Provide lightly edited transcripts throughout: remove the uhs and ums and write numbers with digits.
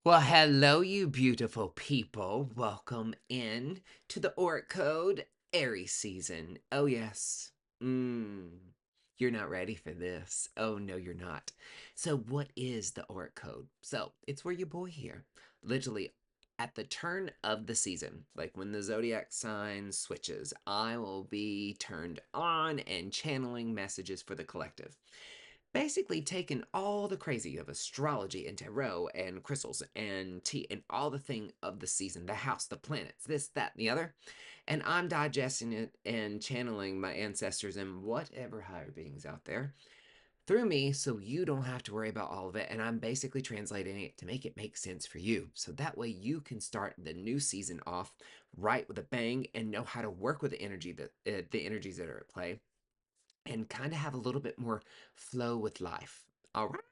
Well, hello, you beautiful people. Welcome in to the Auric Code Aries season. Oh, yes. You're not ready for this. Oh, no, you're not. So, what is the Auric Code? So, it's where your boy here, literally at the turn of the season, like when the zodiac sign switches, I will be turned on and channeling messages for the collective, basically taken all the crazy of astrology and tarot and crystals and tea and all the thing of the season, the house, the planets, this, that, and the other. And I'm digesting it and channeling my ancestors and whatever higher beings out there through me so you don't have to worry about all of it. And I'm basically translating it to make it make sense for you. So that way you can start the new season off right with a bang and know how to work with the energy that the energies that are at play and kind of have a little bit more flow with life. All right?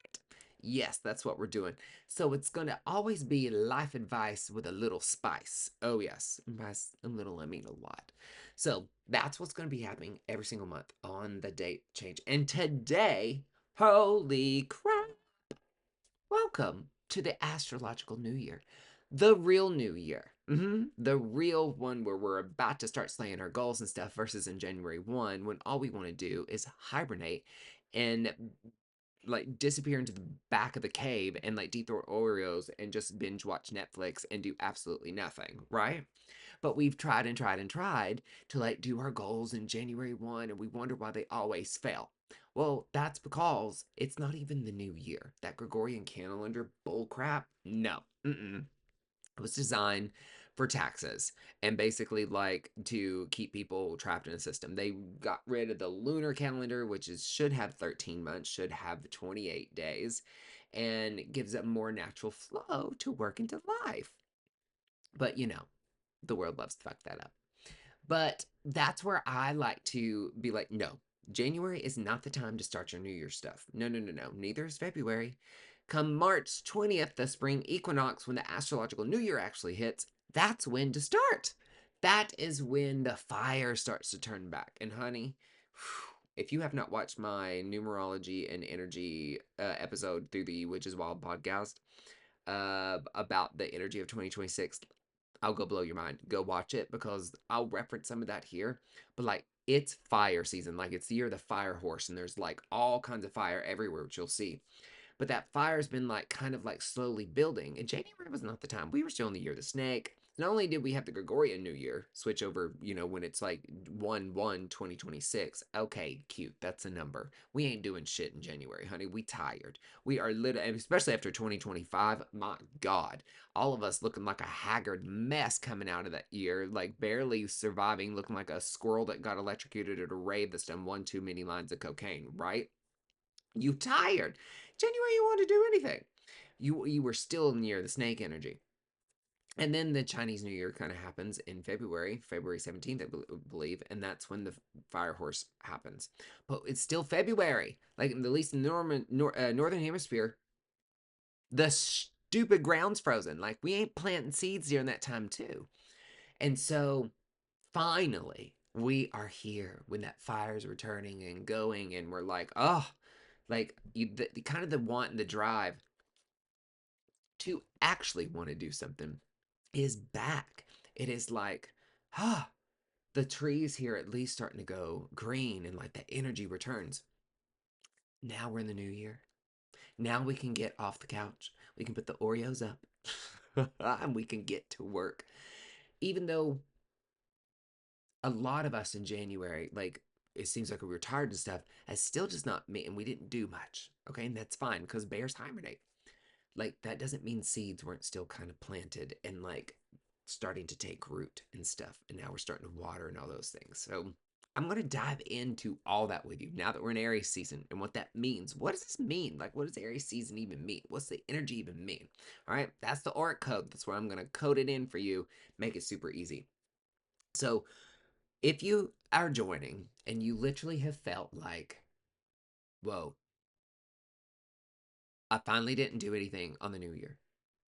Yes, that's what we're doing. So it's going to always be life advice with a little spice. Oh, yes. By a little, I mean a lot. So that's what's going to be happening every single month on the date change. And today, holy crap, welcome to the astrological new year. The real new year. The real one where we're about to start slaying our goals and stuff versus in January 1 when all we want to do is hibernate and like disappear into the back of the cave and like deep throat Oreos and just binge watch Netflix and do absolutely nothing, right? But we've tried and tried and tried to like do our goals in January 1 and we wonder why they always fail. Well, that's because it's not even the new year. That Gregorian calendar bullcrap, no. It was designed for taxes and basically like to keep people trapped in a system. They got rid of the lunar calendar, which is should have 13 months, should have 28 days, and gives a more natural flow to work into life. But the world loves to fuck that up. But that's where I like to be like, no, January is not the time to start your New Year stuff. No, no, no, no. Neither is February. Come March 20th, the spring equinox, when the astrological New Year actually hits, that's when to start. That is when the fire starts to turn back. And honey, if you have not watched my numerology and energy episode through the Witches Wild podcast about the energy of 2026, I'll go blow your mind. Go watch it because I'll reference some of that here. But like it's fire season. Like it's the year of the fire horse, and there's like all kinds of fire everywhere, which you'll see. But that fire's been like kind of like slowly building. And January was not the time. We were still in the year of the snake. Not only did we have the Gregorian New Year switch over, when it's like 1/1/2026. Okay, cute. That's a number. We ain't doing shit in January, honey. We tired. We are literally, especially after 2025. My God, all of us looking like a haggard mess coming out of that year, like barely surviving, looking like a squirrel that got electrocuted at a rave that's done one too many lines of cocaine, right? You tired. January, you want to do anything. You were still near the snake energy. And then the Chinese New Year kind of happens in February 17th, I believe, and that's when the fire horse happens. But it's still February. Like, at least in the Northern Hemisphere, the stupid ground's frozen. Like, we ain't planting seeds during that time, too. And so, finally, we are here when that fire's returning and going, and we're like, oh, like the kind of the want and the drive to actually want to do something is back. It is like, ah, the trees here at least starting to go green and like the energy returns. Now we're in the new year. Now we can get off the couch. We can put the Oreos up and we can get to work. Even though a lot of us in January, like it seems like we were tired and stuff, has still just not me, and we didn't do much. Okay, and that's fine because bears hibernate. Like that doesn't mean seeds weren't still kind of planted and like starting to take root and stuff. And now we're starting to water and all those things. So I'm going to dive into all that with you now that we're in Aries season and what that means. What does this mean? Like, what does Aries season even mean? What's the energy even mean? All right, that's the Auric code. That's where I'm going to code it in for you, make it super easy. So if you are joining and you literally have felt like, whoa, I finally didn't do anything on the new year.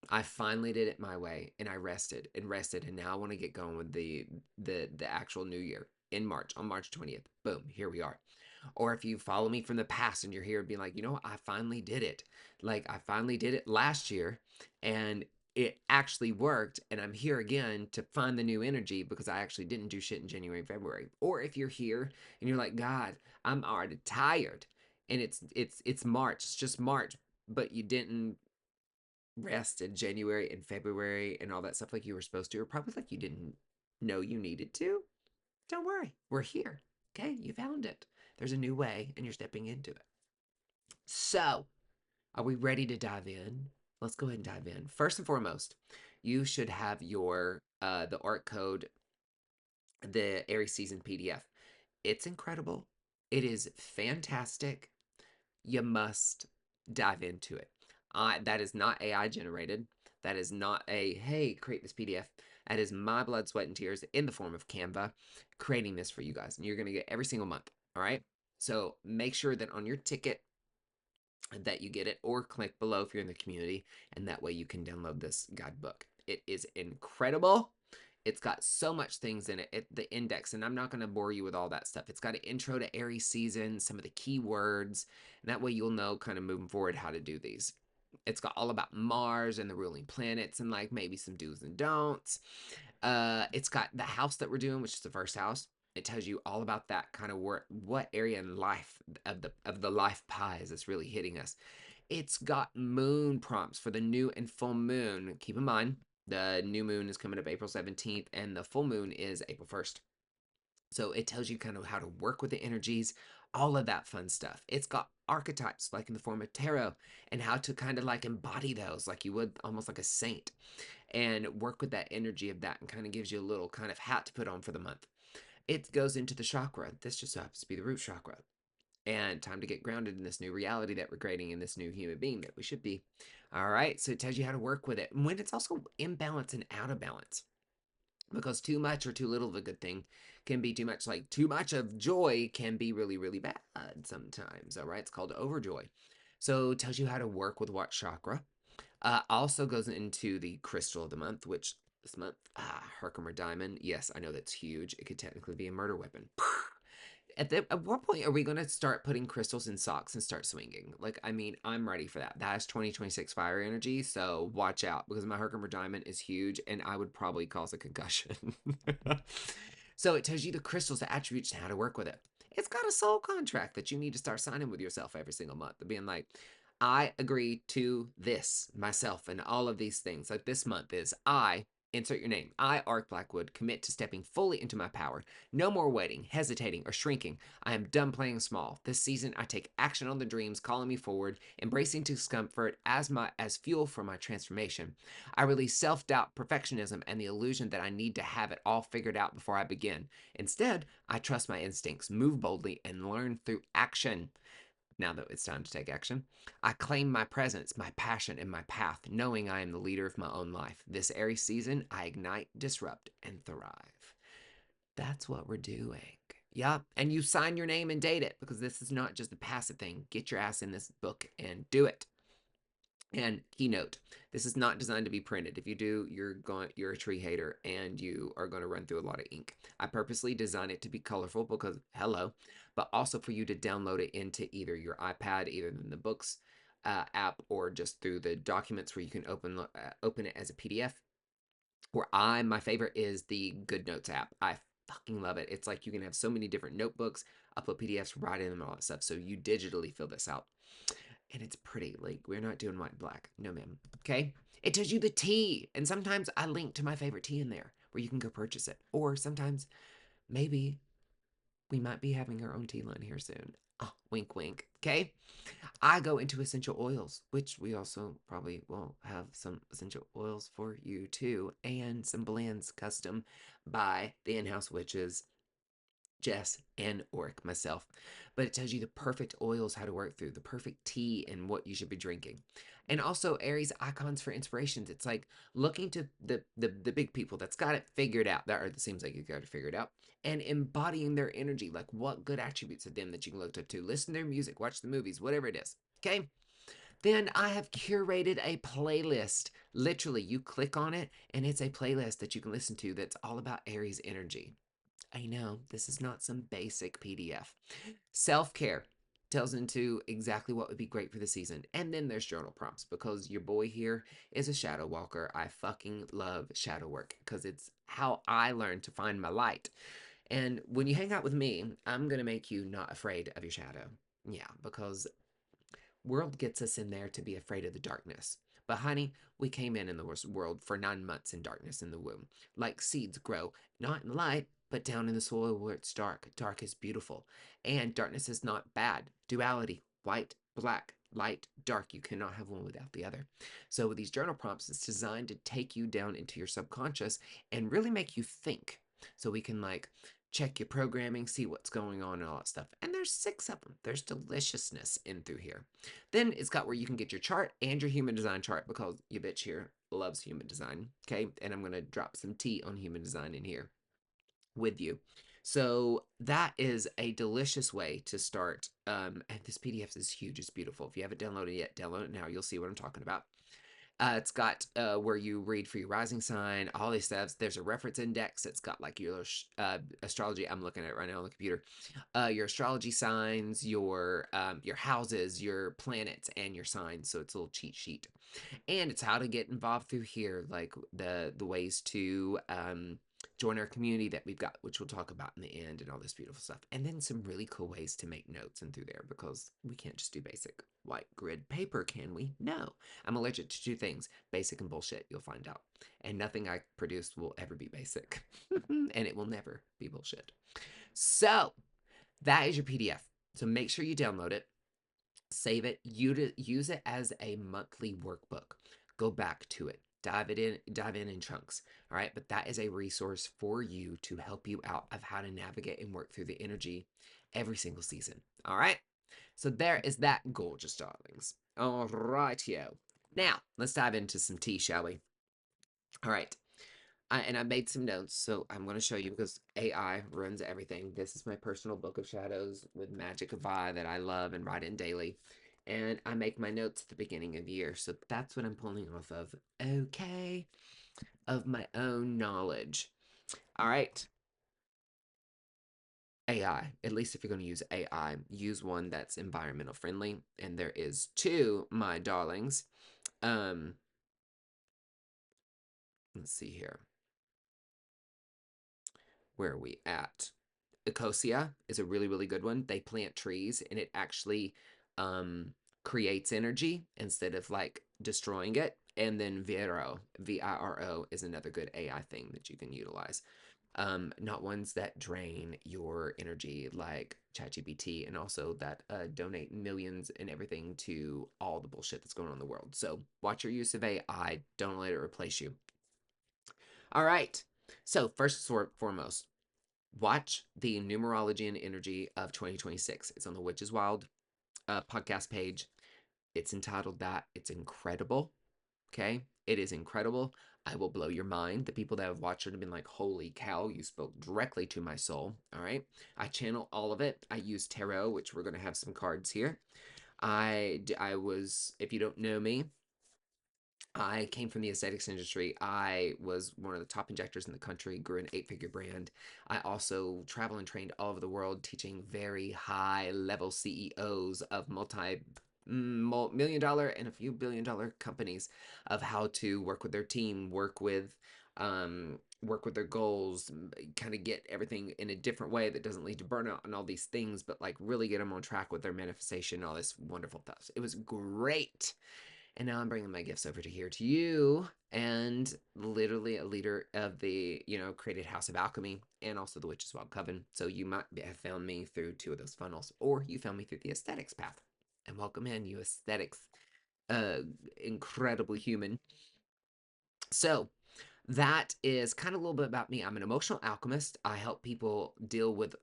I finally did it my way and I rested and now I want to get going with the actual new year in March on March 20th. Boom, here we are. Or if you follow me from the past and you're here being like, you know what, I finally did it. Like, I finally did it last year and it actually worked. And I'm here again to find the new energy because I actually didn't do shit in January and February. Or if you're here and you're like, God, I'm already tired. And it's March. It's just March, but you didn't rest in January and February and all that stuff like you were supposed to, or probably like you didn't know you needed to. Don't worry, we're here. Okay, you found it. There's a new way, and you're stepping into it. So, are we ready to dive in? Let's go ahead and dive in. First and foremost, you should have your the Auric Code, the Aries Season PDF. It's incredible. It is fantastic. You must dive into it. That is not AI generated. That is not a, hey, create this PDF. That is my blood, sweat, and tears in the form of Canva creating this for you guys. And you're going to get every single month. All right. So make sure that on your ticket that you get it, or click below if you're in the community. And that way you can download this guidebook. It is incredible. It's got so much things in it. The index, and I'm not going to bore you with all that stuff. It's got an intro to Aries season, some of the keywords, and that way you'll know kind of moving forward how to do these. It's got all about Mars and the ruling planets and like maybe some do's and don'ts. It's got the house that we're doing, which is the first house. It tells you all about that kind of work, what area in life of the life pie is that's really hitting us. It's got moon prompts for the new and full moon. Keep in mind, the new moon is coming up April 17th, and the full moon is April 1st. So it tells you kind of how to work with the energies, all of that fun stuff. It's got archetypes, like in the form of tarot, and how to kind of like embody those, like you would almost like a saint, and work with that energy of that, and kind of gives you a little kind of hat to put on for the month. It goes into the chakra. This just happens to be the root chakra. And time to get grounded in this new reality that we're creating in this new human being that we should be. All right. So it tells you how to work with it. And when it's also imbalance and out of balance, because too much or too little of a good thing can be too much. Like too much of joy can be really, really bad sometimes. All right. It's called overjoy. So it tells you how to work with what chakra. Also goes into the crystal of the month, which this month, Herkimer diamond. Yes, I know that's huge. It could technically be a murder weapon. At what point are we going to start putting crystals in socks and start swinging? Like, I mean, I'm ready for that. That's 2026 fire energy, so watch out because my Herkimer diamond is huge and I would probably cause a concussion. So it tells you the crystals, the attributes, and how to work with it. It's got a soul contract that you need to start signing with yourself every single month, being like, I agree to this myself and all of these things. Like this month is I insert your name. I, Ark Blackwood, commit to stepping fully into my power. No more waiting, hesitating, or shrinking. I am done playing small. This season, I take action on the dreams calling me forward, embracing discomfort as fuel for my transformation. I release self-doubt, perfectionism, and the illusion that I need to have it all figured out before I begin. Instead, I trust my instincts, move boldly, and learn through action. Now that it's time to take action, I claim my presence, my passion, and my path, knowing I am the leader of my own life. This Aries season, I ignite, disrupt, and thrive. That's what we're doing. Yeah. And you sign your name and date it because this is not just a passive thing. Get your ass in this book and do it. And keynote, this is not designed to be printed. If you do, you're a tree hater and you are going to run through a lot of ink. I purposely design it to be colorful because hello, but also for you to download it into either your iPad, either in the books app, or just through the documents where you can open it as a PDF. My favorite is the Good Notes app. I fucking love it. It's like you can have so many different notebooks, upload PDFs, write in them, all that stuff. So you digitally fill this out and it's pretty. Like, we're not doing white and black. No, ma'am. Okay? It tells you the tea. And sometimes I link to my favorite tea in there where you can go purchase it. Or sometimes maybe we might be having our own tea line here soon. Oh, wink, wink. Okay? I go into essential oils, which we also probably will have some essential oils for you too, and some blends custom by the in-house witches Jess and Auric myself. But it tells you the perfect oils, how to work through, the perfect tea, and what you should be drinking. And also Aries icons for inspirations. It's like looking to the big people that's got it figured out. That or it seems like you got it figured out. And embodying their energy, like what good attributes of them that you can look up to. Listen to their music, watch the movies, whatever it is. Okay. Then I have curated a playlist. Literally, you click on it, and it's a playlist that you can listen to that's all about Aries energy. I know this is not some basic PDF. Self care tells into exactly what would be great for the season. And then there's journal prompts because your boy here is a shadow walker. I fucking love shadow work because it's how I learned to find my light. And when you hang out with me, I'm going to make you not afraid of your shadow. Yeah, because world gets us in there to be afraid of the darkness. But honey, we came in the world for 9 months in darkness in the womb. Like seeds grow, not in light, but down in the soil where it's dark. Dark is beautiful. And darkness is not bad. Duality, white, black, light, dark. You cannot have one without the other. So with these journal prompts, it's designed to take you down into your subconscious and really make you think. So we can like check your programming, see what's going on, and all that stuff. And there's 6 of them. There's deliciousness in through here. Then it's got where you can get your chart and your human design chart because your bitch here loves human design. Okay. And I'm going to drop some tea on human design in here with you. So that is a delicious way to start. And this PDF is huge. It's beautiful. If you haven't downloaded it yet, download it now. You'll see what I'm talking about. It's got where you read for your rising sign, all these steps. There's a reference index. It's got like your astrology. I'm looking at it right now on the computer. Your astrology signs, your houses, your planets, and your signs. So it's a little cheat sheet, and it's how to get involved through here, like the ways to join our community that we've got, which we'll talk about in the end, and all this beautiful stuff. And then some really cool ways to make notes in through there because we can't just do basic white grid paper, can we? No. I'm allergic to 2 things, basic and bullshit, you'll find out. And nothing I produce will ever be basic. And it will never be bullshit. So that is your PDF. So make sure you download it, save it, use it as a monthly workbook. Go back to it. Dive in chunks. All right. But that is a resource for you to help you out of how to navigate and work through the energy every single season. All right. So there is that, gorgeous darlings. All right, yo. Now let's dive into some tea, shall we? All right. I made some notes, so I'm going to show you because AI runs everything. This is my personal book of shadows with magic of I that I love and write in daily. And I make my notes at the beginning of the year, so that's what I'm pulling off of. Okay, of my own knowledge. All right, AI. At least if you're going to use AI, use one that's environmental friendly. And there is two, my darlings. Um, let's see here. Where are we at? Ecosia is a really, really good one. They plant trees and it actually um, creates energy instead of like destroying it. And then Viro, Viro, is another good AI thing that you can utilize. Not ones that drain your energy like ChatGPT, and also that donate millions and everything to all the bullshit that's going on in the world. So watch your use of AI. Don't let it replace you. All right. So first and foremost, watch the numerology and energy of 2026. It's on the Witches Wild podcast page. It's entitled that. It's incredible. Okay. It is incredible. I will blow your mind. The people that have watched it have been like, holy cow, you spoke directly to my soul. All right. I channel all of it. I use tarot, which we're going to have some cards here. I was, if you don't know me, I came from the aesthetics industry. I was one of the top injectors in the country, grew an 8-figure brand. I also travel and trained all over the world, teaching very high level CEOs of million dollar and a few billion-dollar companies of how to work with their team, work with their goals, kind of get everything in a different way that doesn't lead to burnout and all these things, but like really get them on track with their manifestation, all this wonderful stuff. It was great. And now I'm bringing my gifts over to here to you, and literally a leader of the, created House of Alchemy and also the Witch's Wild Coven. So you might have found me through 2 of those funnels, or you found me through the aesthetics path. And welcome in, you aesthetics, incredible human. So that is kind of a little bit about me. I'm an emotional alchemist. I help people deal with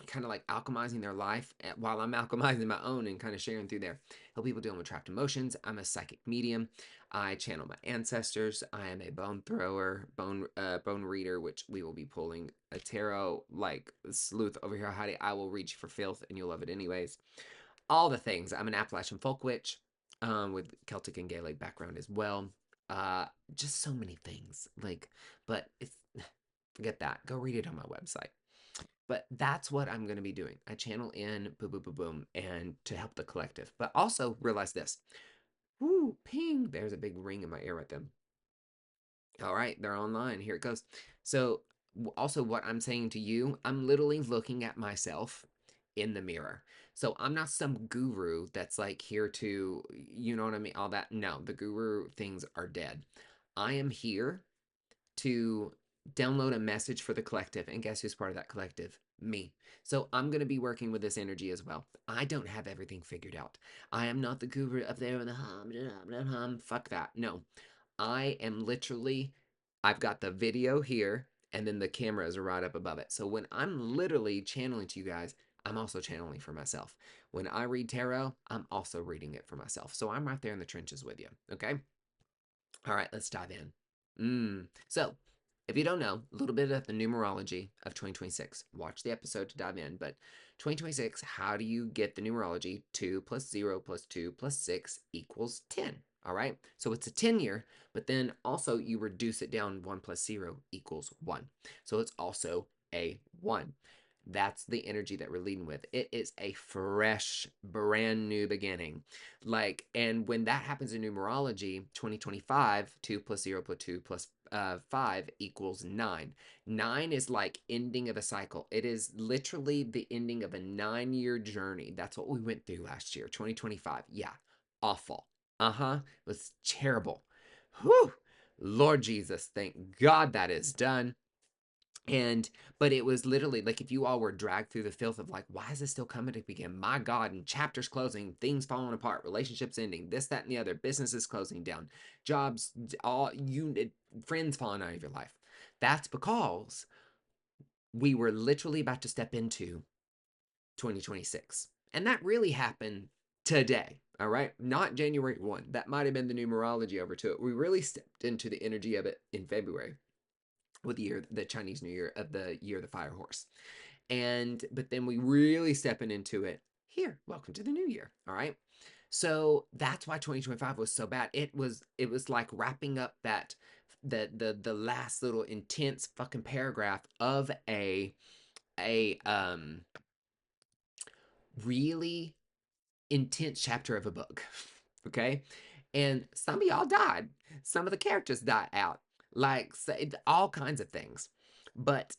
kind of like alchemizing their life while I'm alchemizing my own and kind of sharing through there. Help people deal with trapped emotions. I'm a psychic medium. I channel my ancestors. I am a bone thrower, bone reader, which we will be pulling a tarot like sleuth over here, Heidi. I will read you for filth and you'll love it anyways. All the things. I'm an Appalachian folk witch with Celtic and Gaelic background as well. Uh, just so many things. Like, but it's forget that. Go read it on my website. But that's what I'm going to be doing. I channel in, boom, boom, boom, boom, and to help the collective. But also realize this. Woo, ping. There's a big ring in my ear right then. All right, they're online. Here it goes. So, also, what I'm saying to you, I'm literally looking at myself in the mirror. So, I'm not some guru that's like here to, you know what I mean? All that. No, the guru things are dead. I am here to download a message for the collective. And guess who's part of that collective? Me. So I'm going to be working with this energy as well. I don't have everything figured out. I am not the guru up there in the hum. Fuck that. No. I am literally, I've got the video here and then the cameras are right up above it. So when I'm literally channeling to you guys, I'm also channeling for myself. When I read tarot, I'm also reading it for myself. So I'm right there in the trenches with you. Okay. All right, let's dive in. So, if you don't know, a little bit of the numerology of 2026. Watch the episode to dive in. But 2026, how do you get the numerology? 2 plus 0 plus 2 plus 6 equals 10. All right, so it's a 10 year, but then also you reduce it down. 1 plus 0 equals 1. So it's also a 1. That's the energy that we're leading with. It is a fresh, brand new beginning. Like, and when that happens in numerology, 2025, 2 plus 0 plus 2 plus 5 equals 9. 9 is like ending of a cycle. It is literally the ending of a 9-year journey. That's what we went through last year, 2025. Yeah, awful. Uh-huh. It was terrible. Whew. Lord Jesus, thank God that is done. And but it was literally like if you all were dragged through the filth of like, why is this still coming to begin? My God, and chapters closing, things falling apart, relationships ending, this, that, and the other, businesses closing down, jobs, all you friends falling out of your life. That's because we were literally about to step into 2026. And that really happened today. All right. Not January 1. That might have been the numerology over to it. We really stepped into the energy of it in February with the Chinese New Year of the year of the fire horse. But then we really stepping into it here. Welcome to the new year. All right. So that's why 2025 was so bad. It was like wrapping up that the last little intense fucking paragraph of a really intense chapter of a book. Okay. And some of y'all died. Some of the characters died out. Like all kinds of things. But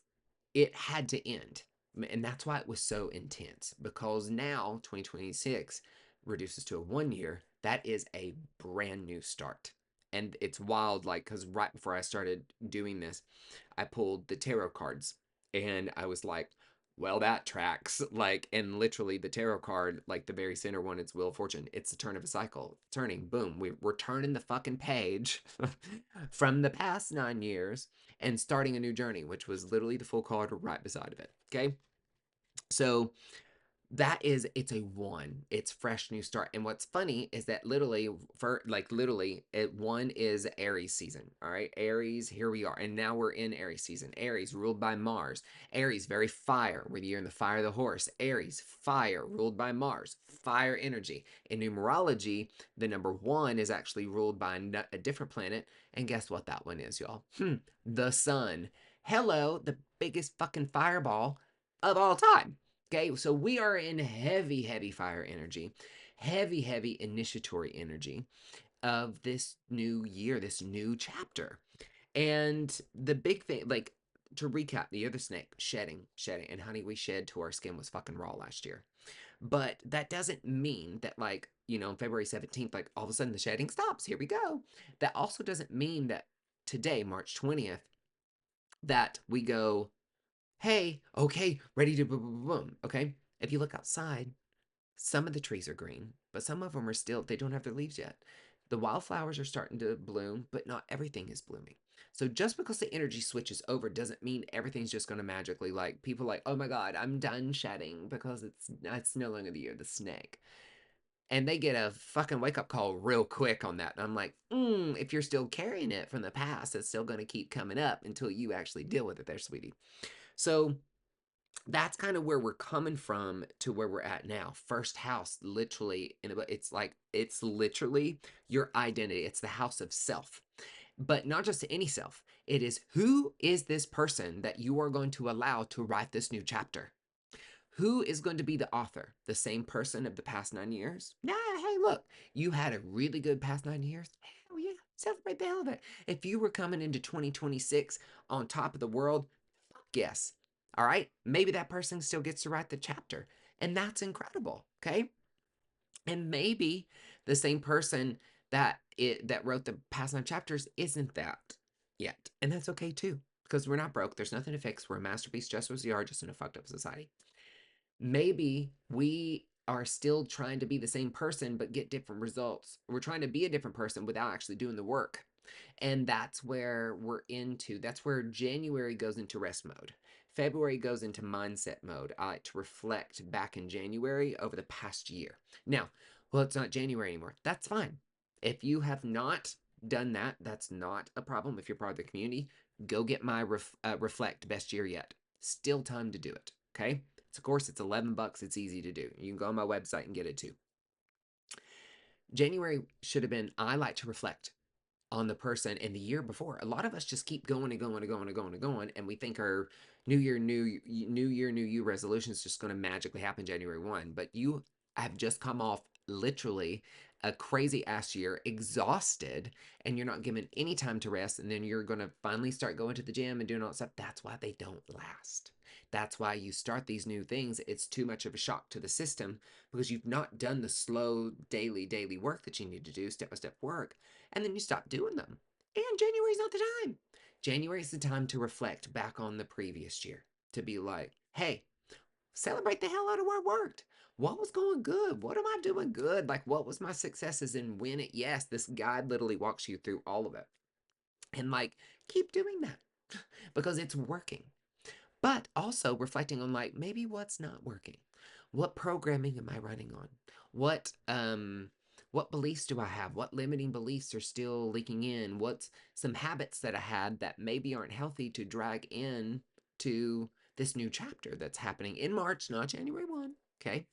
it had to end. And that's why it was so intense because now 2026 reduces to a 1 year. That is a brand new start. And it's wild, like, because right before I started doing this, I pulled the tarot cards and I was like, well, that tracks. Like, and literally the tarot card, like the very center one, it's Wheel of Fortune. It's the turn of a cycle. Turning, boom. We're turning the fucking page from the past 9 years and starting a new journey, which was literally the full card right beside of it. Okay. So it's a 1. It's fresh new start. And what's funny is that literally for like literally it 1 is Aries season. All right. Aries, here we are. And now we're in Aries season. Aries ruled by Mars. Aries, very fire. We're the year in the fire of the horse. Aries, fire, ruled by Mars. Fire energy. In numerology, the number 1 is actually ruled by a different planet. And guess what that one is, y'all? The sun. Hello, the biggest fucking fireball of all time. Okay, so we are in heavy, heavy fire energy, heavy, heavy initiatory energy of this new year, this new chapter. And the big thing, like to recap, the other snake, shedding. And honey, we shed till our skin was fucking raw last year. But that doesn't mean that, like, February 17th, like all of a sudden the shedding stops. Here we go. That also doesn't mean that today, March 20th, that we go, hey, okay, ready to boom, boom, boom. Okay. If you look outside, some of the trees are green, but some of them are still, they don't have their leaves yet. The wildflowers are starting to bloom, but not everything is blooming. So just because the energy switches over doesn't mean everything's just going to magically, like, people like, oh my God, I'm done shedding because it's no longer the year of the snake. And they get a fucking wake up call real quick on that. And I'm like, if you're still carrying it from the past, it's still going to keep coming up until you actually deal with it there, sweetie. So that's kind of where we're coming from to where we're at now. First house, literally, it's literally your identity. It's the house of self. But not just any self. It is, who is this person that you are going to allow to write this new chapter? Who is going to be the author? The same person of the past 9 years? Nah, hey, look, you had a really good past 9 years. Hell yeah, celebrate the hell of it. If you were coming into 2026 on top of the world, fuck yes. All right, maybe that person still gets to write the chapter, and that's incredible. Okay, and maybe the same person that wrote the past 9 chapters isn't that yet, and that's okay too, because we're not broke. There's nothing to fix. We're a masterpiece just as we are, just in a fucked up society. Maybe we are still trying to be the same person but get different results. We're trying to be a different person without actually doing the work. And that's where January goes into rest mode. February goes into mindset mode. I like to reflect back in January over the past year. Now, well, it's not January anymore. That's fine. If you have not done that, that's not a problem. If you're part of the community, go get my reflect best year yet. Still time to do it. Okay. Of course, it's $11. It's easy to do. You can go on my website and get it too. January should have been, I like to reflect on the person in the year before. A lot of us just keep going and going and going and going and going, and we think our new year, new you resolution is just going to magically happen January 1. But you have just come off literally a crazy ass year, exhausted, and you're not given any time to rest. And then you're going to finally start going to the gym and doing all that stuff. That's why they don't last. That's why you start these new things. It's too much of a shock to the system because you've not done the slow daily work that you need to do, step by step work, and then you stop doing them. And January's not the time. January is the time to reflect back on the previous year, to be like, hey, celebrate the hell out of what worked. What was going good? What am I doing good? Like, what was my successes and win it? Yes, this guide literally walks you through all of it. And like, keep doing that because it's working. But also reflecting on like maybe what's not working. What programming am I running on? What beliefs do I have? What limiting beliefs are still leaking in? What's some habits that I had that maybe aren't healthy to drag in to this new chapter that's happening in March, not January 1. Okay.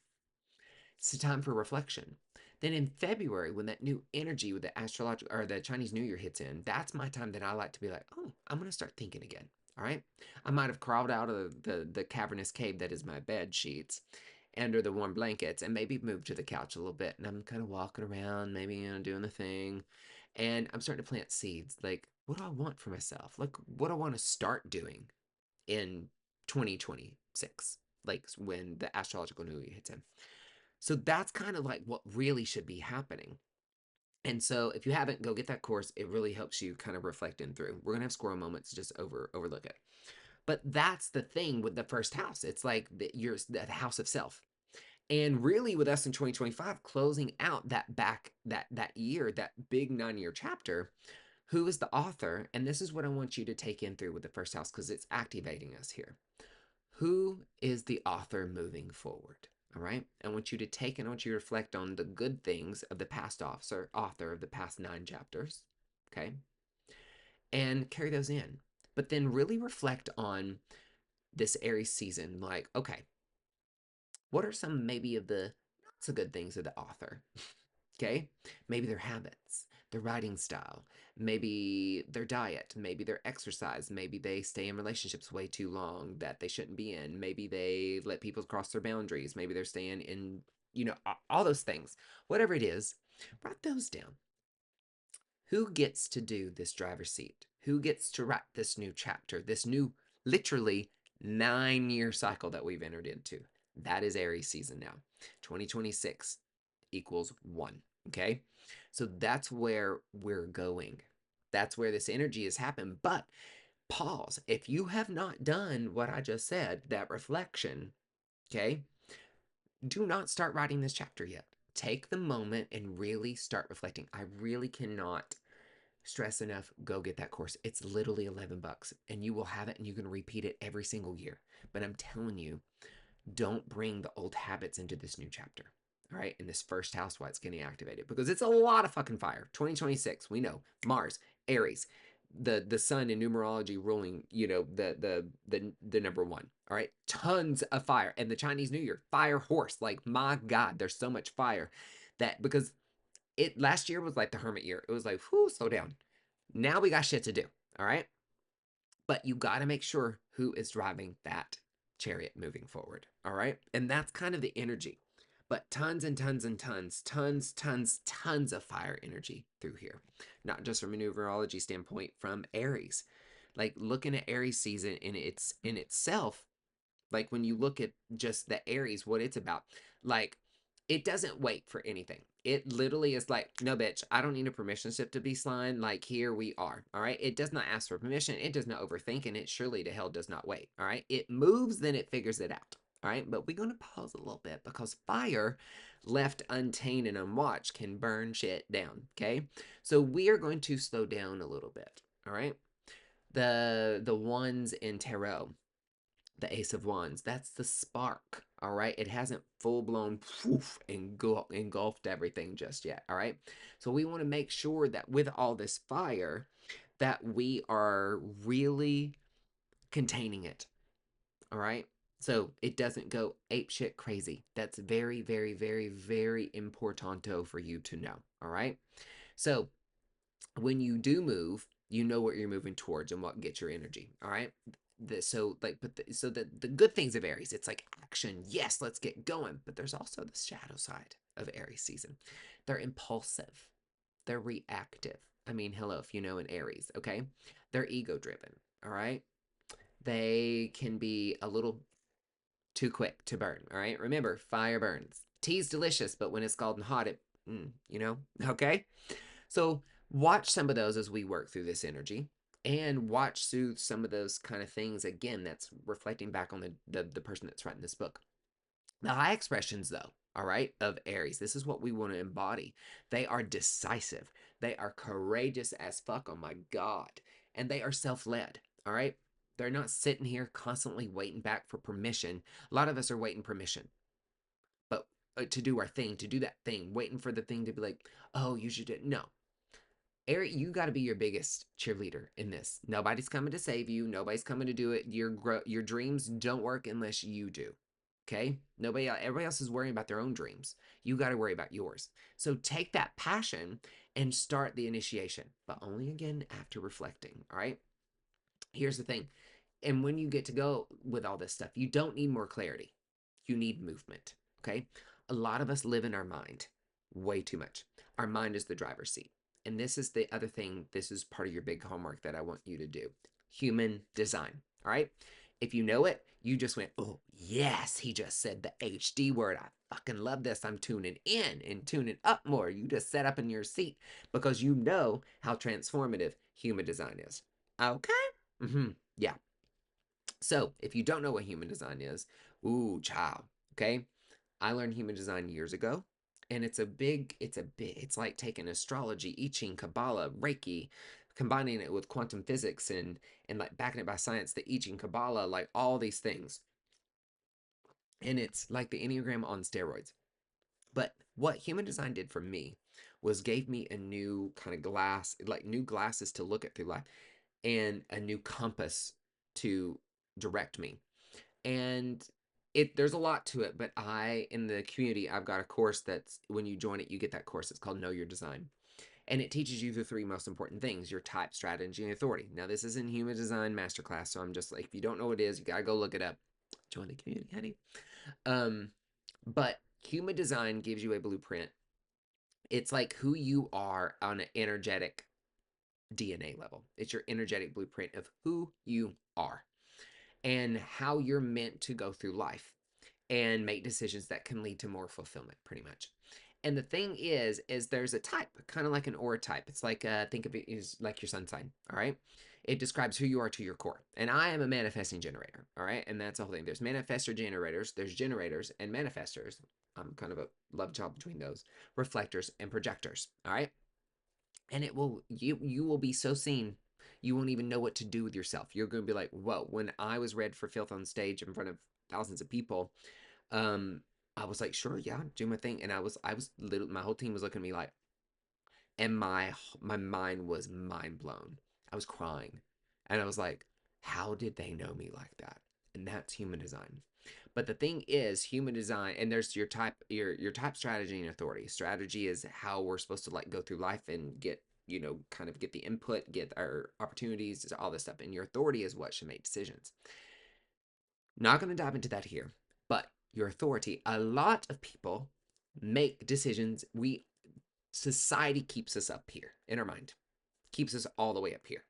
It's a time for reflection. Then in February, when that new energy with the astrological or the Chinese New Year hits in, that's my time that I like to be like, oh, I'm gonna start thinking again. All right. I might have crawled out of the cavernous cave that is my bed sheets under the warm blankets and maybe moved to the couch a little bit. And I'm kind of walking around, maybe, doing the thing. And I'm starting to plant seeds. Like, what do I want for myself? Like, what do I want to start doing in 2026? Like, when the astrological new year hits in. So that's kind of like what really should be happening. And so if you haven't, go get that course. It really helps you kind of reflect in through. We're gonna have squirrel moments, just overlook it. But that's the thing with the first house. It's like the house of self. And really with us in 2025, closing out that year, that big 9 year chapter, who is the author? And this is what I want you to take in through with the first house because it's activating us here. Who is the author moving forward? All right. I want you to take and I want you to reflect on the good things of the past author of the past 9 chapters. Okay. And carry those in. But then really reflect on this Aries season. Like, okay, what are some maybe of the not so good things of the author? Okay. Maybe their habits, their writing style, maybe their diet, maybe their exercise, maybe they stay in relationships way too long that they shouldn't be in, maybe they let people cross their boundaries, maybe they're staying in, all those things. Whatever it is, write those down. Who gets to do this driver's seat? Who gets to write this new chapter, this new, literally 9 year cycle that we've entered into? That is Aries season now. 2026 equals 1. Okay. So that's where we're going. That's where this energy has happened. But pause. If you have not done what I just said, that reflection, okay, do not start writing this chapter yet. Take the moment and really start reflecting. I really cannot stress enough, go get that course. It's literally $11 and you will have it and you can repeat it every single year. But I'm telling you, don't bring the old habits into this new chapter. All right, in this first house, why it's getting activated, because it's a lot of fucking fire. 2026, we know Mars, Aries, the sun in numerology ruling, the number one. All right, tons of fire, and the Chinese New Year, fire horse. Like my God, there's so much fire that because it last year was like the hermit year. It was like, whoo, slow down. Now we got shit to do. All right. But you got to make sure who is driving that chariot moving forward. All right. And that's kind of the energy. But tons and tons and tons of fire energy through here. Not just from a numerology standpoint, from Aries. Like looking at Aries season in itself, like when you look at just the Aries, what it's about, like it doesn't wait for anything. It literally is like, no, bitch, I don't need a permission slip to be slime. Like, here we are. All right. It does not ask for permission. It does not overthink, and it surely to hell does not wait. All right. It moves, then it figures it out. All right. But we're going to pause a little bit because fire left untamed and unwatched can burn shit down. Okay. So we are going to slow down a little bit. All right. The ones in tarot, the Ace of Wands, that's the spark. All right. It hasn't full blown engulfed everything just yet. All right. So we want to make sure that with all this fire, that we are really containing it. All right. So it doesn't go ape shit crazy. That's very, very, very, very importanto for you to know. All right. So when you do move, you know what you're moving towards and what gets your energy. All right. So the good things of Aries, it's like action. Yes, let's get going. But there's also the shadow side of Aries season. They're impulsive. They're reactive. I mean, hello, if you know an Aries, okay? They're ego driven. All right. They can be a little too quick to burn. All right. Remember, fire burns. Tea's delicious, but when it's scalding hot, okay? So watch some of those as we work through this energy, and watch through some of those kind of things. Again, that's reflecting back on the person that's writing this book. The high expressions, though, all right, of Aries, this is what we want to embody. They are decisive. They are courageous as fuck. Oh my God. And they are self-led. All right. They're not sitting here constantly waiting back for permission. A lot of us are waiting permission, but to do our thing, to do that thing, waiting for the thing to be like, oh, you should do it. No, Eric, you got to be your biggest cheerleader in this. Nobody's coming to save you. Nobody's coming to do it. Your dreams don't work unless you do. Okay? Everybody else is worrying about their own dreams. You got to worry about yours. So take that passion and start the initiation, but only again after reflecting. All right? Here's the thing. And when you get to go with all this stuff, you don't need more clarity. You need movement. Okay? A lot of us live in our mind way too much. Our mind is the driver's seat. And this is the other thing. This is part of your big homework that I want you to do. Human design. All right? If you know it, you just went, oh, yes, he just said the HD word. I fucking love this. I'm tuning in and tuning up more. You just set up in your seat because you know how transformative human design is. Okay? Yeah. So if you don't know what human design is, ooh, child. Okay? I learned human design years ago, and it's like taking astrology, I Ching, Kabbalah, Reiki, combining it with quantum physics and like backing it by science, the I Ching, Kabbalah, like all these things. And it's like the Enneagram on steroids. But what human design did for me was gave me a new kind of glass, like new glasses to look at through life, and a new compass to direct me. And there's a lot to it, but in the community, I've got a course that's, when you join it, you get that course. It's called Know Your Design, and it teaches you the three most important things: your type, strategy, and authority. Now, this isn't human design masterclass, so I'm just like, if you don't know what it is, you gotta go look it up. Join the community, honey. um but human design gives you a blueprint. It's like who you are on an energetic DNA level. It's your energetic blueprint of who you are and how you're meant to go through life and make decisions that can lead to more fulfillment, pretty much. And the thing is there's a type, kind of like an aura type. It's like, think of it as like your sun sign, all right? It describes who you are to your core. And I am a manifesting generator, all right? And that's the whole thing. There's manifestor generators, there's generators and manifestors. I'm kind of a love child between those, reflectors and projectors, all right? And you will be so seen, you won't even know what to do with yourself. You're going to be like, whoa. When I was read for filth on stage in front of thousands of people, um I was like, sure, yeah, do my thing. And I was literally, my whole team was looking at me like, and my mind was mind blown. I was crying, and I was like, how did they know me like that? And that's human design. But the thing is, human design, and there's your type, your type, strategy, and authority. Strategy is how we're supposed to like go through life and get kind of get the input, get our opportunities, all this stuff. And your authority is what should make decisions. Not going to dive into that here, but your authority, a lot of people make decisions. Society keeps us up here in our mind, keeps us all the way up here.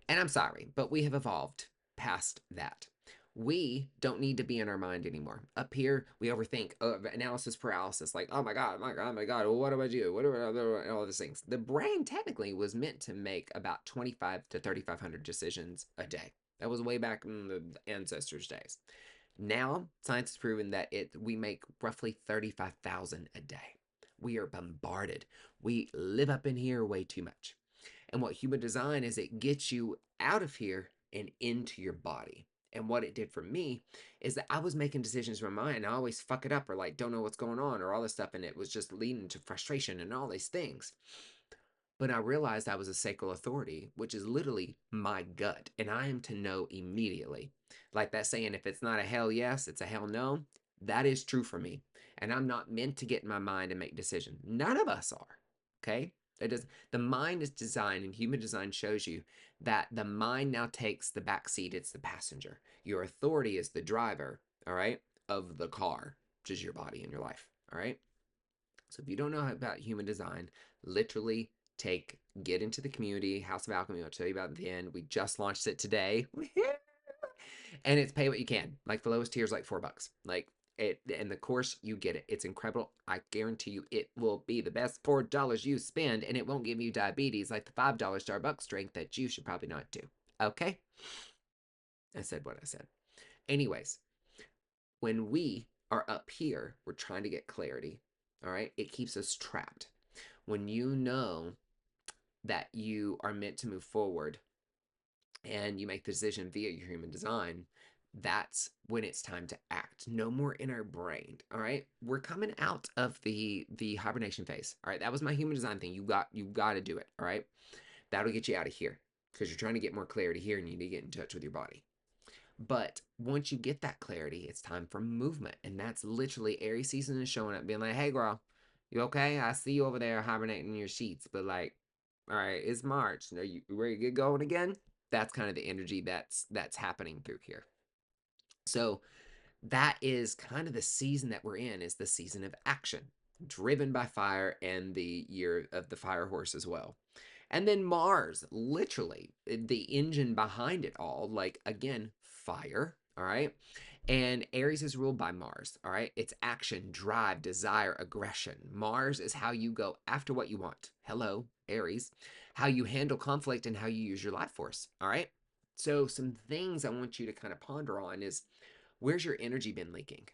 And I'm sorry, but we have evolved past that. We don't need to be in our mind anymore. Up here, we overthink, analysis paralysis, like, oh my God, well, what do I do? What do I do? All these things. The brain technically was meant to make about 25 to 3,500 decisions a day. That was way back in the ancestors' days. Now, science has proven that we make roughly 35,000 a day. We are bombarded. We live up in here way too much. And what human design is, it gets you out of here and into your body. And what it did for me is that I was making decisions from my mind. I always fuck it up or like don't know what's going on or all this stuff. And it was just leading to frustration and all these things. But I realized I was a sacral authority, which is literally my gut. And I am to know immediately. Like that saying, if it's not a hell yes, it's a hell no. That is true for me. And I'm not meant to get in my mind and make decisions. None of us are. Okay? It does. The mind is designed, and human design shows you that the mind now takes the back seat. It's the passenger. Your authority is the driver, all right, of the car, which is your body and your life, all right? So if you don't know about human design, literally get into the community, House of Alchemy. I'll tell you about it at the end. We just launched it today. And it's pay what you can. Like the lowest tier is like $4. Like it, and the course, you get it. It's incredible. I guarantee you it will be the best $4 you spend, and it won't give you diabetes like the $5 Starbucks drink that you should probably not do. Okay? I said what I said. Anyways, when we are up here, we're trying to get clarity. All right? It keeps us trapped. When you know that you are meant to move forward and you make the decision via your human design, that's when it's time to act. No more in our brain. All right, we're coming out of the hibernation phase. All right, that was my human design thing. You got to do it. All right, that'll get you out of here because you're trying to get more clarity here and you need to get in touch with your body. But once you get that clarity, it's time for movement, and that's literally Aries season is showing up, being like, "Hey, girl, you okay? I see you over there hibernating in your sheets, but like, all right, it's March. Are you ready to get going again?" That's kind of the energy that's happening through here. So that is kind of the season that we're in, is the season of action, driven by fire, and the year of the fire horse as well. And then Mars, literally the engine behind it all, like again, fire, all right? And Aries is ruled by Mars, all right? It's action, drive, desire, aggression. Mars is how you go after what you want. Hello, Aries. How you handle conflict and how you use your life force, all right? So some things I want you to kind of ponder on is, where's your energy been leaking?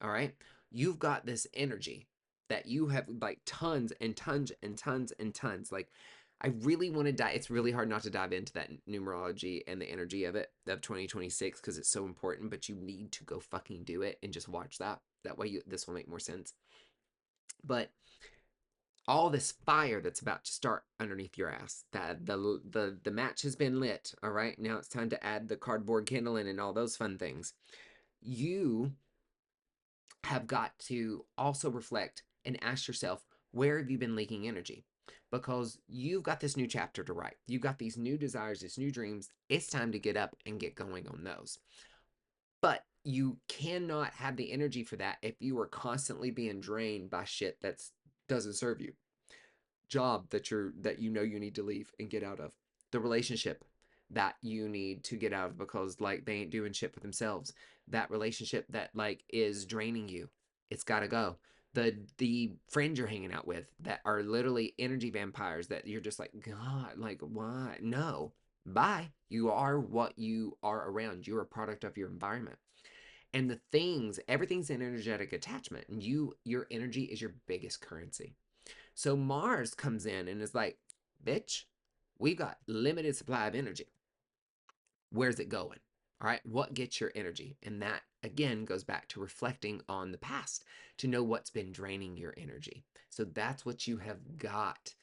All right? You've got this energy that you have like tons and tons and tons and tons. Like, I really want to dive. It's really hard not to dive into that numerology and the energy of it, of 2026, because it's so important, but you need to go fucking do it and just watch that. That way this will make more sense. But all this fire that's about to start underneath your ass, that the match has been lit, all right? Now it's time to add the cardboard kindling and all those fun things. You have got to also reflect and ask yourself, where have you been leaking energy? Because you've got this new chapter to write. You've got these new desires, these new dreams. It's time to get up and get going on those. But you cannot have the energy for that if you are constantly being drained by shit that doesn't serve you. Job that you know you need to leave and get out of. The relationship that you need to get out of because like they ain't doing shit for themselves. That relationship that like is draining you. It's got to go. The friends you're hanging out with that are literally energy vampires that you're just like, God, like why? No. Bye. You are what you are around. You're a product of your environment. And everything's an energetic attachment. And your energy is your biggest currency. So Mars comes in and is like, bitch, we've got limited supply of energy. Where's it going? All right, what gets your energy? And that again goes back to reflecting on the past to know what's been draining your energy. So that's what you have got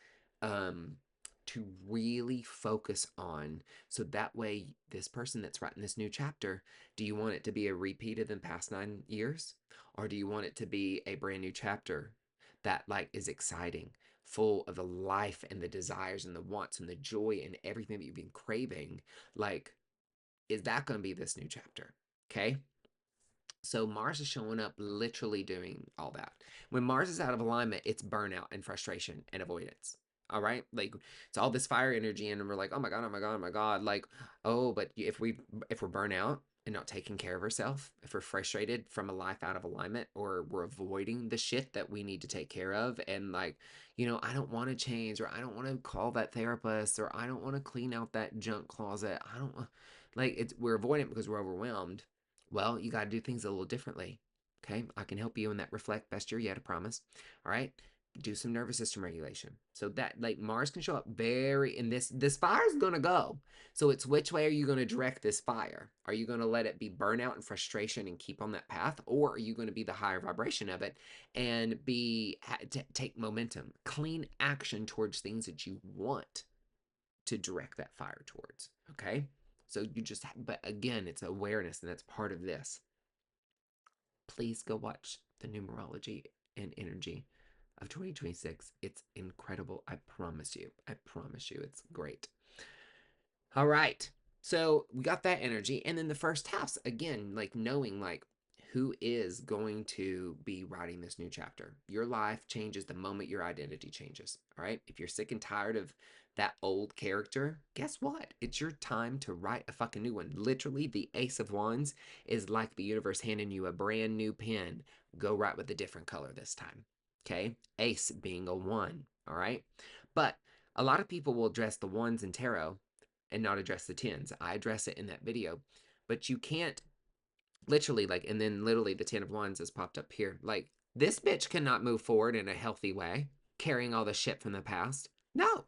to really focus on. So that way, this person that's writing this new chapter, do you want it to be a repeat of the past 9 years? Or do you want it to be a brand new chapter that like is exciting, full of the life and the desires and the wants and the joy and everything that you've been craving, like, is that going to be this new chapter? Okay. So Mars is showing up literally doing all that. When Mars is out of alignment, it's burnout and frustration and avoidance. All right? Like it's all this fire energy and we're like, "Oh my god, oh my god, oh my god." Like, "Oh, but if we're burnt out and not taking care of ourselves, if we're frustrated from a life out of alignment or we're avoiding the shit that we need to take care of and like, I don't want to change or I don't want to call that therapist or I don't want to clean out that junk closet. I don't like we're avoiding it because we're overwhelmed. Well, you got to do things a little differently. Okay. I can help you in that reflect best year yet, I promise. All right. Do some nervous system regulation. So that like Mars can show up very in this fire is gonna go. So it's which way are you gonna direct this fire? Are you gonna let it be burnout and frustration and keep on that path, or are you gonna be the higher vibration of it and take momentum, clean action towards things that you want to direct that fire towards? Okay. So but again, it's awareness, and that's part of this. Please go watch the numerology and energy of 2026. It's incredible. I promise you. I promise you. It's great. All right. So we got that energy. And then the first house, again, like knowing like who is going to be writing this new chapter. Your life changes the moment your identity changes. All right. If you're sick and tired of that old character, guess what? It's your time to write a fucking new one. Literally, the Ace of Wands is like the universe handing you a brand new pen. Go write with a different color this time. Okay. Ace being a one. All right. But a lot of people will address the ones in tarot and not address the tens. I address it in that video, but you can't literally like, and then literally the 10 of wands has popped up here. Like this bitch cannot move forward in a healthy way, carrying all the shit from the past. No.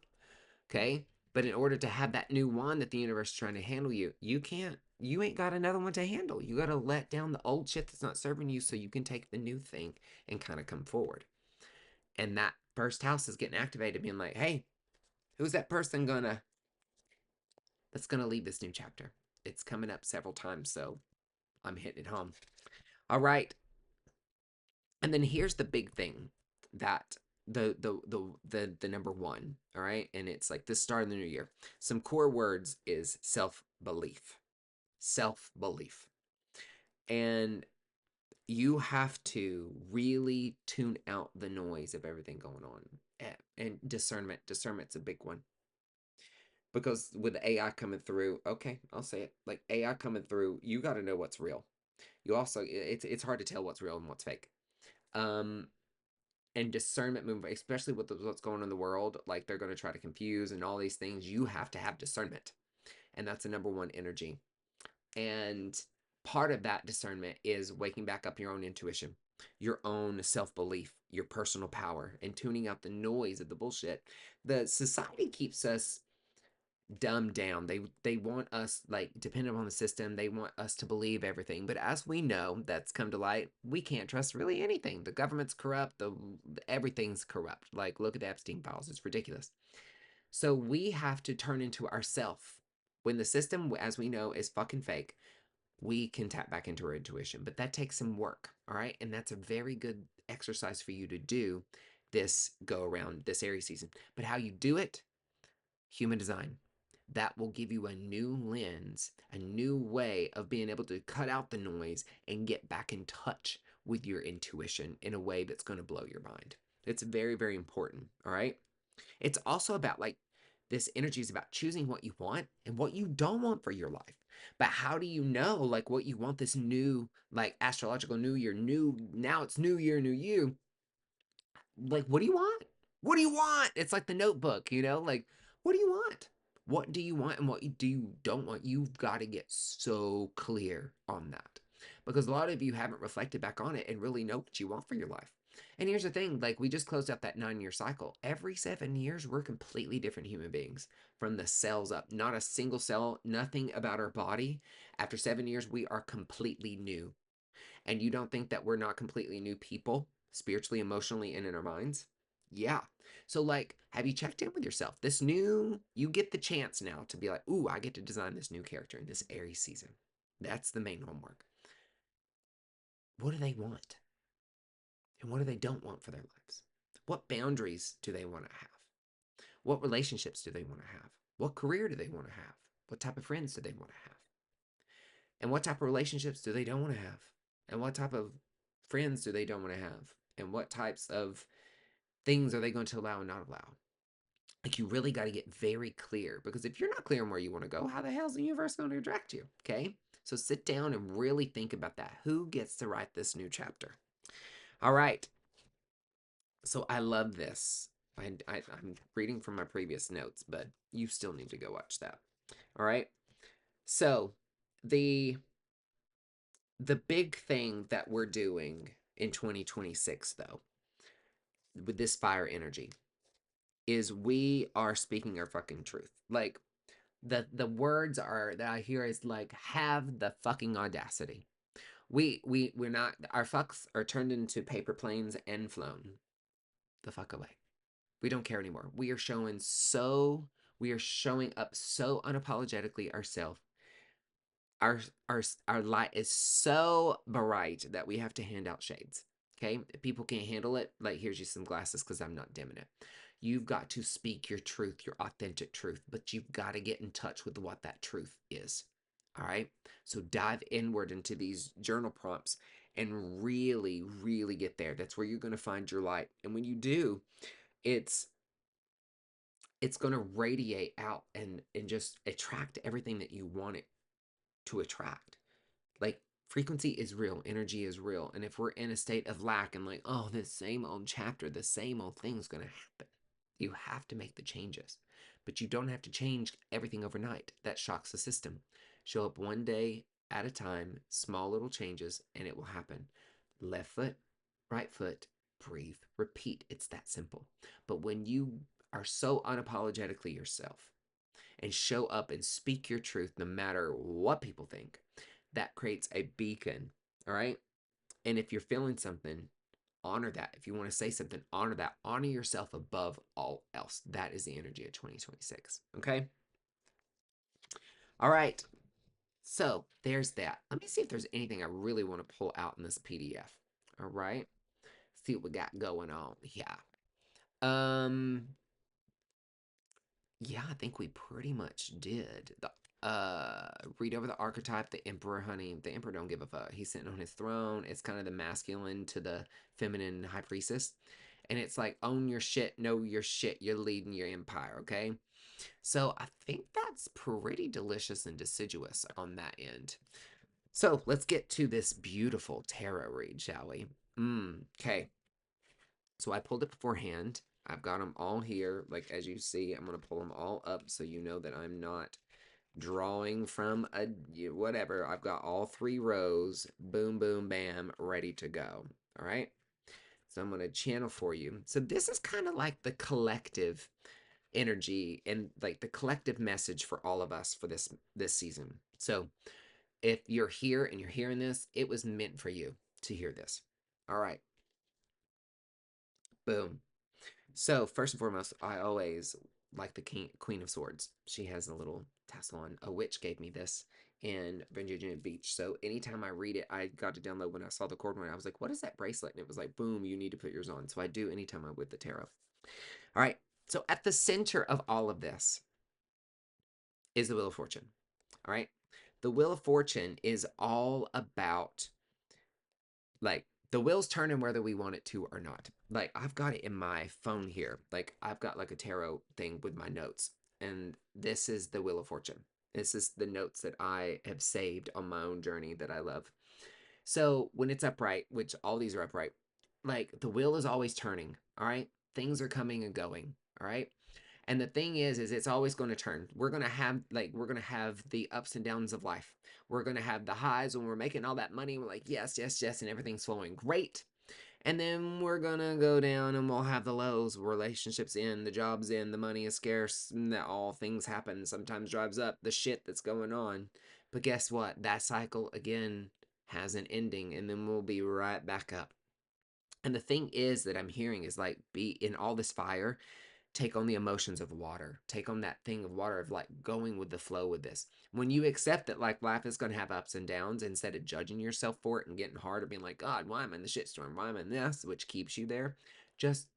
Okay. But in order to have that new wand that the universe is trying to handle you, you can't, you ain't got another one to handle. You got to let down the old shit that's not serving you so you can take the new thing and kind of come forward. And that first house is getting activated, being like, hey, who's that person that's gonna lead this new chapter? It's coming up several times, so I'm hitting it home. All right. And then here's the big thing that the number one, all right? And it's like this start of the new year. Some core words is self-belief. Self-belief. And you have to really tune out the noise of everything going on. And discernment. Discernment's a big one. Because with AI coming through, okay, I'll say it. Like AI coming through, you got to know what's real. You also it's hard to tell what's real and what's fake. Um and discernment move, especially with what's going on in the world, like they're going to try to confuse and all these things. You have to have discernment, and that's the number one energy. And part of that discernment is waking back up your own intuition, your own self belief, your personal power, and tuning out the noise of the bullshit. The society keeps us dumbed down. They want us like dependent on the system. They want us to believe everything. But as we know, that's come to light. We can't trust really anything. The government's corrupt. The everything's corrupt. Like look at the Epstein files. It's ridiculous. So we have to turn into ourself. When the system, as we know, is fucking fake, we can tap back into our intuition. But that takes some work. All right, and that's a very good exercise for you to do this go around this Aries season. But how you do it? Human design. That will give you a new lens, a new way of being able to cut out the noise and get back in touch with your intuition in a way that's going to blow your mind. It's very, very important. All right. It's also about like this energy is about choosing what you want and what you don't want for your life. But how do you know like what you want this new, like astrological new year, now it's new year, new you? Like, what do you want? What do you want? It's like the notebook, like, what do you want? What do you want and what you don't want? You've got to get so clear on that because a lot of you haven't reflected back on it and really know what you want for your life. And here's the thing, like we just closed out that 9-year cycle. Every 7 years, we're completely different human beings from the cells up. Not a single cell, nothing about our body. After 7 years, we are completely new. And you don't think that we're not completely new people, spiritually, emotionally, and in our minds? Yeah. So, like, have you checked in with yourself? You get the chance now to be like, ooh, I get to design this new character in this Aries season. That's the main homework. What do they want? And what do they don't want for their lives? What boundaries do they want to have? What relationships do they want to have? What career do they want to have? What type of friends do they want to have? And what type of relationships do they don't want to have? And what type of friends do they don't want to have? And what types of things are they going to allow and not allow? Like, you really got to get very clear, because if you're not clear on where you want to go, how the hell is the universe going to direct you? Okay. So sit down and really think about that. Who gets to write this new chapter? All right. So I love this. I'm reading from my previous notes, but you still need to go watch that. All right. So the big thing that we're doing in 2026, though, with this fire energy, is we are speaking our fucking truth. Like, the words are that I hear is like, have the fucking audacity. We're not, our fucks are turned into paper planes and flown the fuck away. We don't care anymore. We are showing up so unapologetically ourselves. our our light is so bright that we have to hand out shades. Okay, if people can't handle it, like, here's you some glasses because I'm not dimming it. You've got to speak your truth, your authentic truth, but you've got to get in touch with what that truth is. All right, so dive inward into these journal prompts and really, really get there. That's where you're going to find your light, and when you do, it's going to radiate out and just attract everything that you want it to attract. Like, frequency is real, energy is real, and if we're in a state of lack and like, oh, this same old chapter, the same old thing's going to happen, you have to make the changes. But you don't have to change everything overnight. That shocks the system. Show up one day at a time, small little changes, and it will happen. Left foot, right foot, breathe, repeat. It's that simple. But when you are so unapologetically yourself and show up and speak your truth no matter what people think, that creates a beacon. All right. And if you're feeling something, honor that. If you want to say something, honor that. Honor yourself above all else. That is the energy of 2026. Okay. All right. So there's that. Let me see if there's anything I really want to pull out in this PDF. All right. See what we got going on. Yeah. Um, Yeah, I think we pretty much did. The read over the archetype, the emperor, honey. The emperor don't give a fuck. He's sitting on his throne. It's kind of the masculine to the feminine high priestess. And it's like, own your shit, know your shit, you're leading your empire, okay? So I think that's pretty delicious and deciduous on that end. So let's get to this beautiful tarot read, shall we? Okay. So I pulled it beforehand. I've got them all here. Like, as you see, I'm going to pull them all up so you know that I'm not drawing from a whatever. I've got all 3 rows. Boom, boom, bam, ready to go. All right. So I'm going to channel for you. So this is kind of like the collective energy and like the collective message for all of us for this season. So if you're here and you're hearing this, it was meant for you to hear this. All right. Boom. So first and foremost, I always like the Queen of Swords. She has a little tassel on. A witch gave me this in Virginia Beach. So anytime I read it, I got to download when I saw the cord one. I was like, what is that bracelet? And it was like, boom, you need to put yours on. So I do anytime I'm with the tarot. All right. So at the center of all of this is the Wheel of Fortune. All right. The Wheel of Fortune is all about, like, the wheel's turning whether we want it to or not. Like, I've got it in my phone here. Like, I've got like a tarot thing with my notes. And this is the Wheel of Fortune. This is the notes that I have saved on my own journey that I love. So when it's upright, which all these are upright, like, the wheel is always turning. All right. Things are coming and going. All right. And the thing is it's always going to turn. We're going to have the ups and downs of life. We're going to have the highs when we're making all that money. We're like, yes, yes, yes. And everything's flowing great. And then we're going to go down and we'll have the lows. Relationships in, the jobs in, the money is scarce. And that all things happen. Sometimes drives up the shit that's going on. But guess what? That cycle again has an ending. And then we'll be right back up. And the thing is that I'm hearing is like, be in all this fire, take on the emotions of water, take on that thing of water, of like going with the flow with this. When you accept that like life is going to have ups and downs, instead of judging yourself for it and getting hard or being like, God, why am I in the shitstorm, why am I in this, which keeps you there, just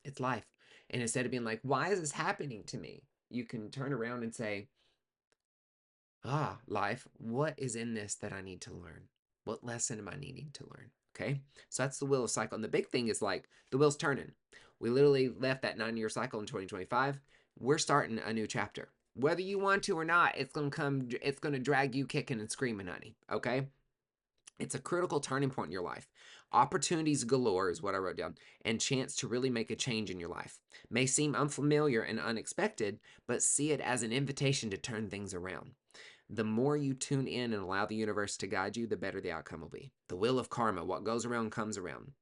It's life. And instead of being like, why is this happening to me? You can turn around and say, life, what is in this that I need to learn? What lesson am I needing to learn? Okay. So that's the wheel of cycle. And the big thing is like the wheel's turning. We literally left that 9-year cycle in 2025. We're starting a new chapter. Whether you want to or not, it's gonna drag you kicking and screaming, honey. Okay. It's a critical turning point in your life. Opportunities galore is what I wrote down, and chance to really make a change in your life. May seem unfamiliar and unexpected, but see it as an invitation to turn things around. The more you tune in and allow the universe to guide you, the better the outcome will be. The wheel of karma, what goes around comes around.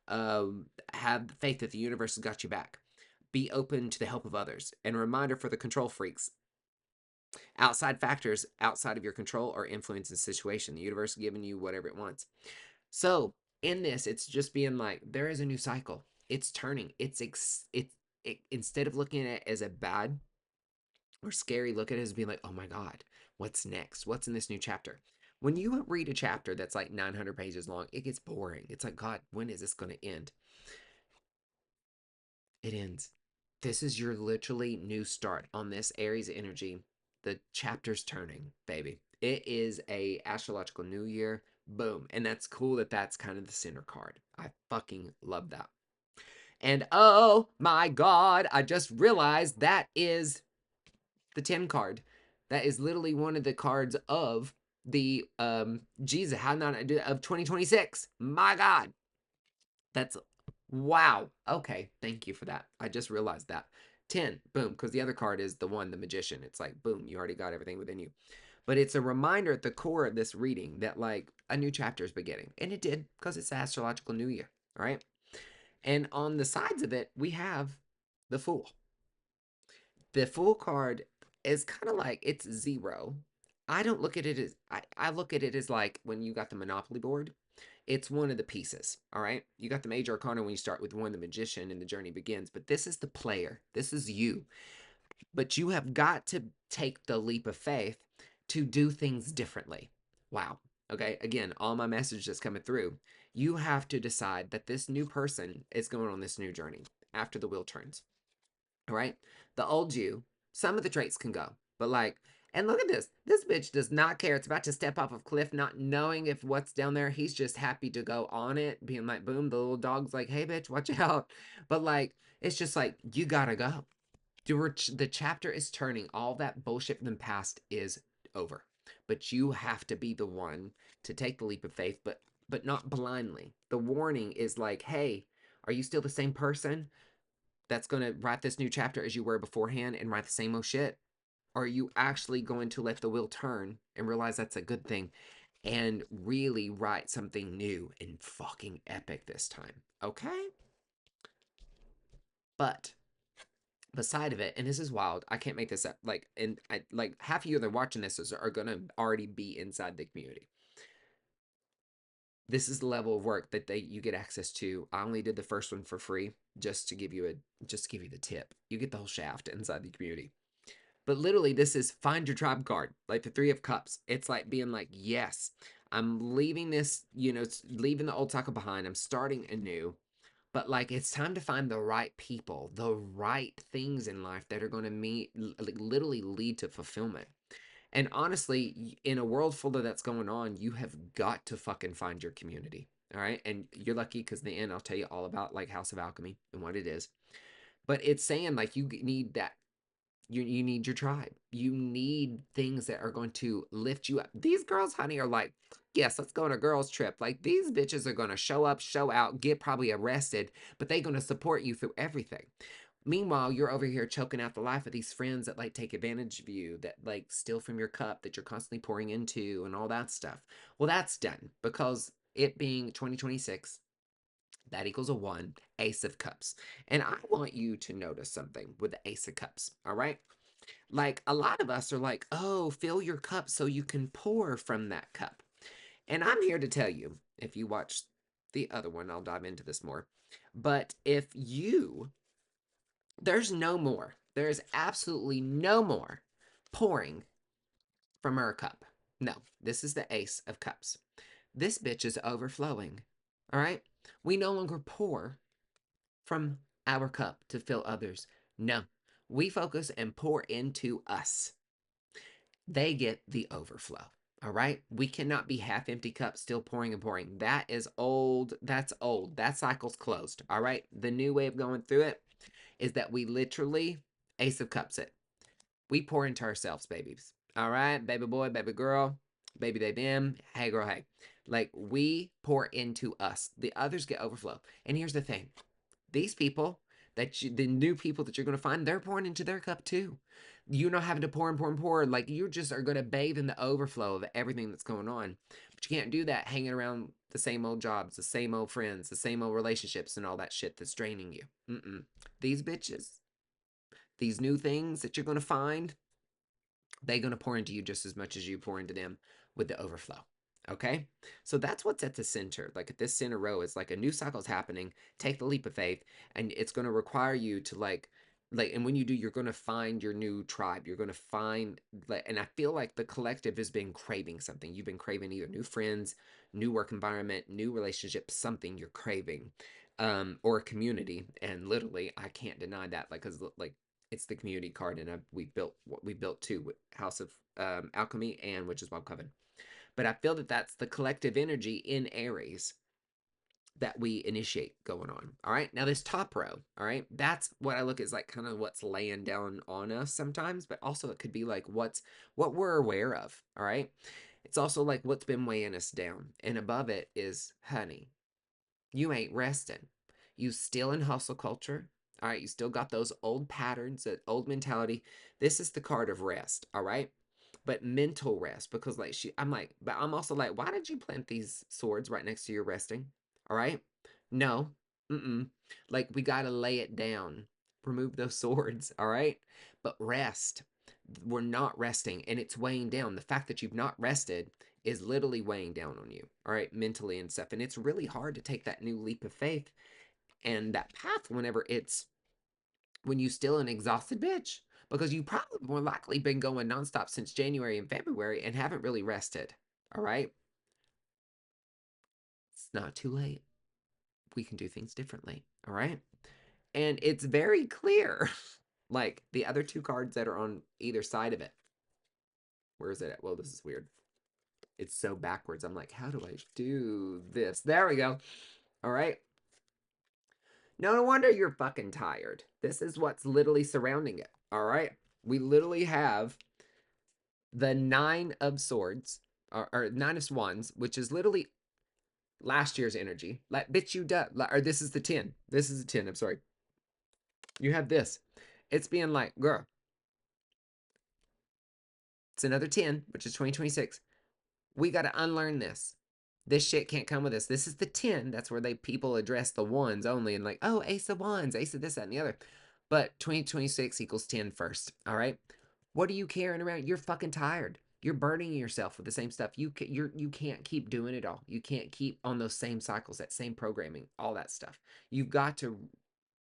Uh, have faith that the universe has got you back. Be open to the help of others. And a reminder for the control freaks, outside factors outside of your control are influencing the situation. The universe is giving you whatever it wants. So in this, it's just being like, there is a new cycle. It's turning. Instead of looking at it as a bad or scary, look at it as being like, oh my God, what's next? What's in this new chapter? When you read a chapter that's like 900 pages long, it gets boring. It's like, God, when is this going to end? It ends. This is your literally new start on this Aries energy. The chapter's turning, baby. It is a astrological new year. Boom. And that's cool that that's kind of the center card. I fucking love that. And oh my God, I just realized that is the 10 card. That is literally one of the cards of the Jesus, how not do of 2026. My God. That's wow. Okay, thank you for that. I just realized that. 10, boom, because the other card is the one, the magician. It's like, boom, you already got everything within you. But it's a reminder at the core of this reading that like a new chapter is beginning. And it did, because it's the astrological new year. All right. And on the sides of it, we have the Fool. The Fool card is kind of like it's zero. I don't look at it as I look at it as like when you got the Monopoly board, it's one of the pieces. All right. You got the major arcana when you start with one, the magician, and the journey begins. But this is the player. This is you. But you have got to take the leap of faith to do things differently. Wow. Okay. Again, all my messages coming through. You have to decide that this new person is going on this new journey after the wheel turns. All right. The old you, some of the traits can go, but like, and look at this. This bitch does not care. It's about to step off a cliff, not knowing if what's down there. He's just happy to go on it, being like, boom. The little dog's like, hey, bitch, watch out. But like, it's just like, you gotta go. The chapter is turning. All that bullshit from the past is over. But you have to be the one to take the leap of faith, but not blindly. The warning is like, hey, are you still the same person that's going to write this new chapter as you were beforehand and write the same old shit? Or are you actually going to let the wheel turn and realize that's a good thing and really write something new and fucking epic this time? Okay? But beside of it, and this is wild, I can't make this up. Like, and I like half of you that are watching this are gonna already be inside the community. This is the level of work that you get access to. I only did the first one for free just to give you the tip. You get the whole shaft inside the community. But literally, this is find your tribe card, like the Three of Cups. It's like being like, yes, I'm leaving this, leaving the old cycle behind. I'm starting anew. But like, it's time to find the right people, the right things in life that are going to literally lead to fulfillment. And honestly, in a world full of that's going on, you have got to fucking find your community. All right. And you're lucky because in the end, I'll tell you all about like House of Alchemy and what it is. But it's saying like you need that. You need your tribe. You need things that are going to lift you up. These girls, honey, are like, yes, let's go on a girls' trip. Like these bitches are going to show up, show out, get probably arrested, but they're going to support you through everything. Meanwhile, you're over here choking out the life of these friends that like take advantage of you, that like steal from your cup that you're constantly pouring into and all that stuff. Well, that's done because it being 2026, that equals a 1, Ace of Cups. And I want you to notice something with the Ace of Cups, all right? Like a lot of us are like, oh, fill your cup so you can pour from that cup. And I'm here to tell you, if you watch the other one, I'll dive into this more. But if you there's no more. There is absolutely no more pouring from her cup. No, this is the Ace of Cups. This bitch is overflowing. All right? We no longer pour from our cup to fill others. No, we focus and pour into us. They get the overflow. All right. We cannot be half empty cups still pouring and pouring. That is old. That's old. That cycle's closed. All right. The new way of going through it is that we literally Ace of Cups it. We pour into ourselves, babies. All right. Baby boy, baby girl, baby they them. Hey girl, hey. Like we pour into us. The others get overflow. And here's the thing. These people the new people that you're going to find, they're pouring into their cup too. You're not having to pour and pour and pour. Like you just are going to bathe in the overflow of everything that's going on. But you can't do that hanging around the same old jobs, the same old friends, the same old relationships, and all that shit that's draining you. These bitches, these new things that you're going to find, they're going to pour into you just as much as you pour into them with the overflow. Okay? So that's what's at the center. Like at this center row is like a new cycle's happening. Take the leap of faith, and it's going to require you to and when you do, you're going to find your new tribe. You're going to find and I feel like the collective has been craving something. You've been craving either new friends, new work environment, new relationships, something you're craving. Or a community, and literally I can't deny that, like, because like it's the community card, and we built what we built too with House of Alchemy and Witches Wild Coven. But I feel that that's the collective energy in Aries that we initiate going on. All right. Now, this top row, all right, that's what I look at as like kind of what's laying down on us sometimes, but also it could be like what we're aware of. All right. It's also like what's been weighing us down. And above it is, honey, you ain't resting. You still in hustle culture. All right. You still got those old patterns, that old mentality. This is the card of rest. All right. But mental rest, because like I'm like, but I'm also like, why did you plant these swords right next to your resting? All right. No. Mm-mm. Like we got to lay it down. Remove those swords. All right. But rest. We're not resting, and it's weighing down. The fact that you've not rested is literally weighing down on you, all right, mentally and stuff. And it's really hard to take that new leap of faith and that path when you still an exhausted bitch, because you probably more likely been going nonstop since January and February and haven't really rested. All right. It's not too late. We can do things differently. All right. And it's very clear. Like the other two cards that are on either side of it. Where is it at? Well, this is weird. It's so backwards. I'm like, how do I do this? There we go. All right. No wonder you're fucking tired. This is what's literally surrounding it. All right. We literally have the Nine of Swords, or Nine of Wands, which is literally last year's energy. Like, bitch, you done. Or this is the 10. This is the 10. I'm sorry. You have this. It's being like, girl, it's another 10, which is 2026. We got to unlearn this. This shit can't come with us. This is the 10. That's where people address the ones only and like, oh, Ace of Wands, Ace of this, that, and the other. But 2026 equals 10 first. All right. What are you carrying around? You're fucking tired. You're burning yourself with the same stuff. You can't keep doing it all. You can't keep on those same cycles, that same programming, all that stuff. You've got to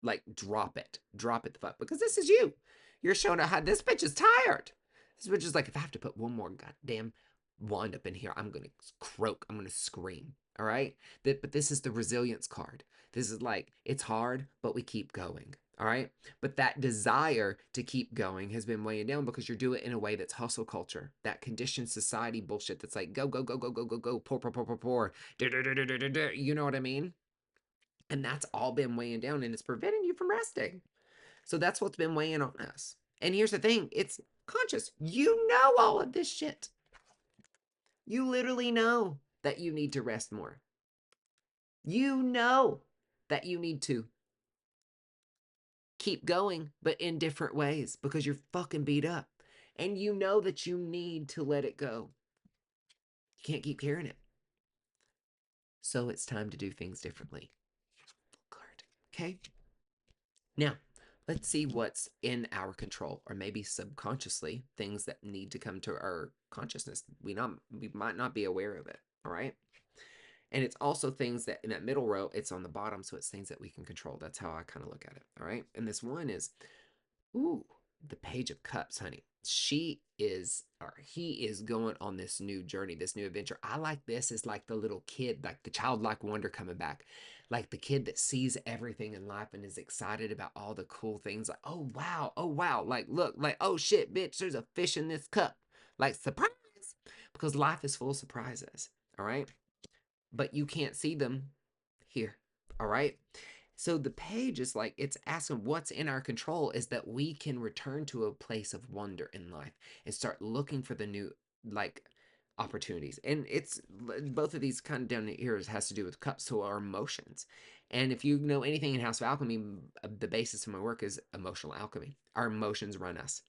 like drop it the fuck, because this is you. You're showing out how this bitch is tired. This bitch is like, if I have to put one more goddamn wand up in here, I'm gonna croak. I'm gonna scream. All right. But this is the resilience card. This is like, it's hard, but we keep going. All right. But that desire to keep going has been weighing down because you're doing it in a way that's hustle culture, that conditioned society bullshit that's like, go, go, go, go, go, go, go, pour, pour, pour, pour, pour. You know what I mean? And that's all been weighing down, and it's preventing you from resting. So that's what's been weighing on us. And here's the thing, it's conscious. You know all of this shit. You literally know that you need to rest more. You know that you need to keep going, but in different ways, because you're fucking beat up. And you know that you need to let it go. You can't keep carrying it. So it's time to do things differently. Card. Okay? Now, let's see what's in our control, or maybe subconsciously things that need to come to our consciousness. We might not be aware of it. All right. And it's also things that in that middle row, it's on the bottom. So it's things that we can control. That's how I kind of look at it. All right. And this one is, ooh, the Page of Cups, honey. She is, or he is going on this new journey, this new adventure. I like this as like the little kid, like the childlike wonder coming back. like the kid that sees everything in life and is excited about all the cool things, like, oh wow, like look, like, oh shit, bitch, there's a fish in this cup, like, surprise, because life is full of surprises. All right, but you can't see them here. All right, so the page is like, it's asking what's in our control is that we can return to a place of wonder in life and start looking for the new, like, opportunities. And it's both of these kind of down here has to do with cups, so our emotions. And if you know anything in House of Alchemy, the basis of my work is emotional alchemy. Our emotions run us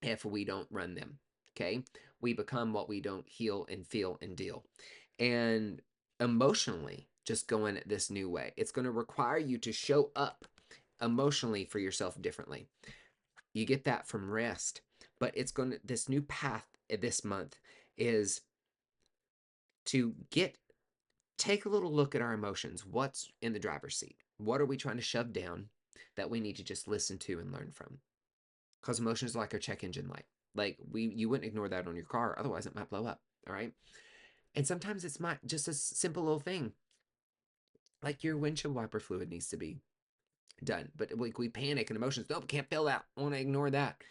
if we don't run them. Okay, we become what we don't heal and feel and deal. And emotionally, just going this new way, it's going to require you to show up emotionally for yourself differently. You get that from rest, but it's going to, this new path this month is to take a little look at our emotions. What's in the driver's seat? What are we trying to shove down that we need to just listen to and learn from? Because emotions are like our check engine light. Like, you wouldn't ignore that on your car, otherwise it might blow up. All right. And sometimes it's not just a simple little thing, like your windshield wiper fluid needs to be done. But we panic and emotions. Nope, can't feel that. I want to ignore that.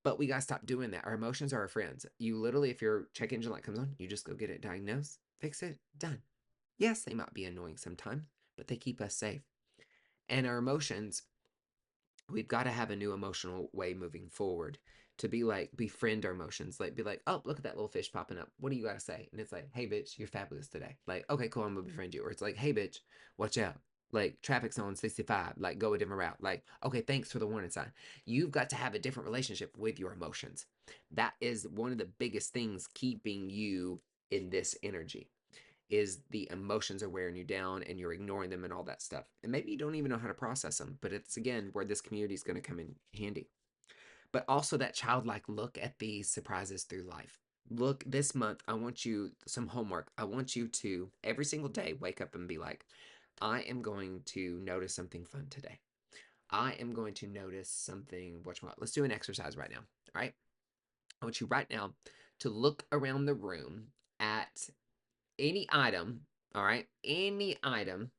But we got to stop doing that. Our emotions are our friends. You literally, if your check engine light comes on, you just go get it diagnosed, fix it, done. Yes, they might be annoying sometimes, but they keep us safe. And our emotions, we've got to have a new emotional way moving forward to be like, befriend our emotions. Like, be like, oh, look at that little fish popping up. What do you got to say? And it's like, hey, bitch, you're fabulous today. Like, okay, cool, I'm going to befriend you. Or it's like, hey, bitch, watch out. Like, traffic's on 65. Like, go a different route. Like, okay, thanks for the warning sign. You've got to have a different relationship with your emotions. That is one of the biggest things keeping you in this energy, is the emotions are wearing you down and you're ignoring them and all that stuff. And maybe you don't even know how to process them, but it's again where this community is going to come in handy. But also that childlike look at these surprises through life. Look, this month, I want you some homework. I want you to every single day wake up and be like, I am going to notice something fun today. I am going to notice something. Let's do an exercise right now. All right. I want you right now to look around the room at any item, all right? Any item,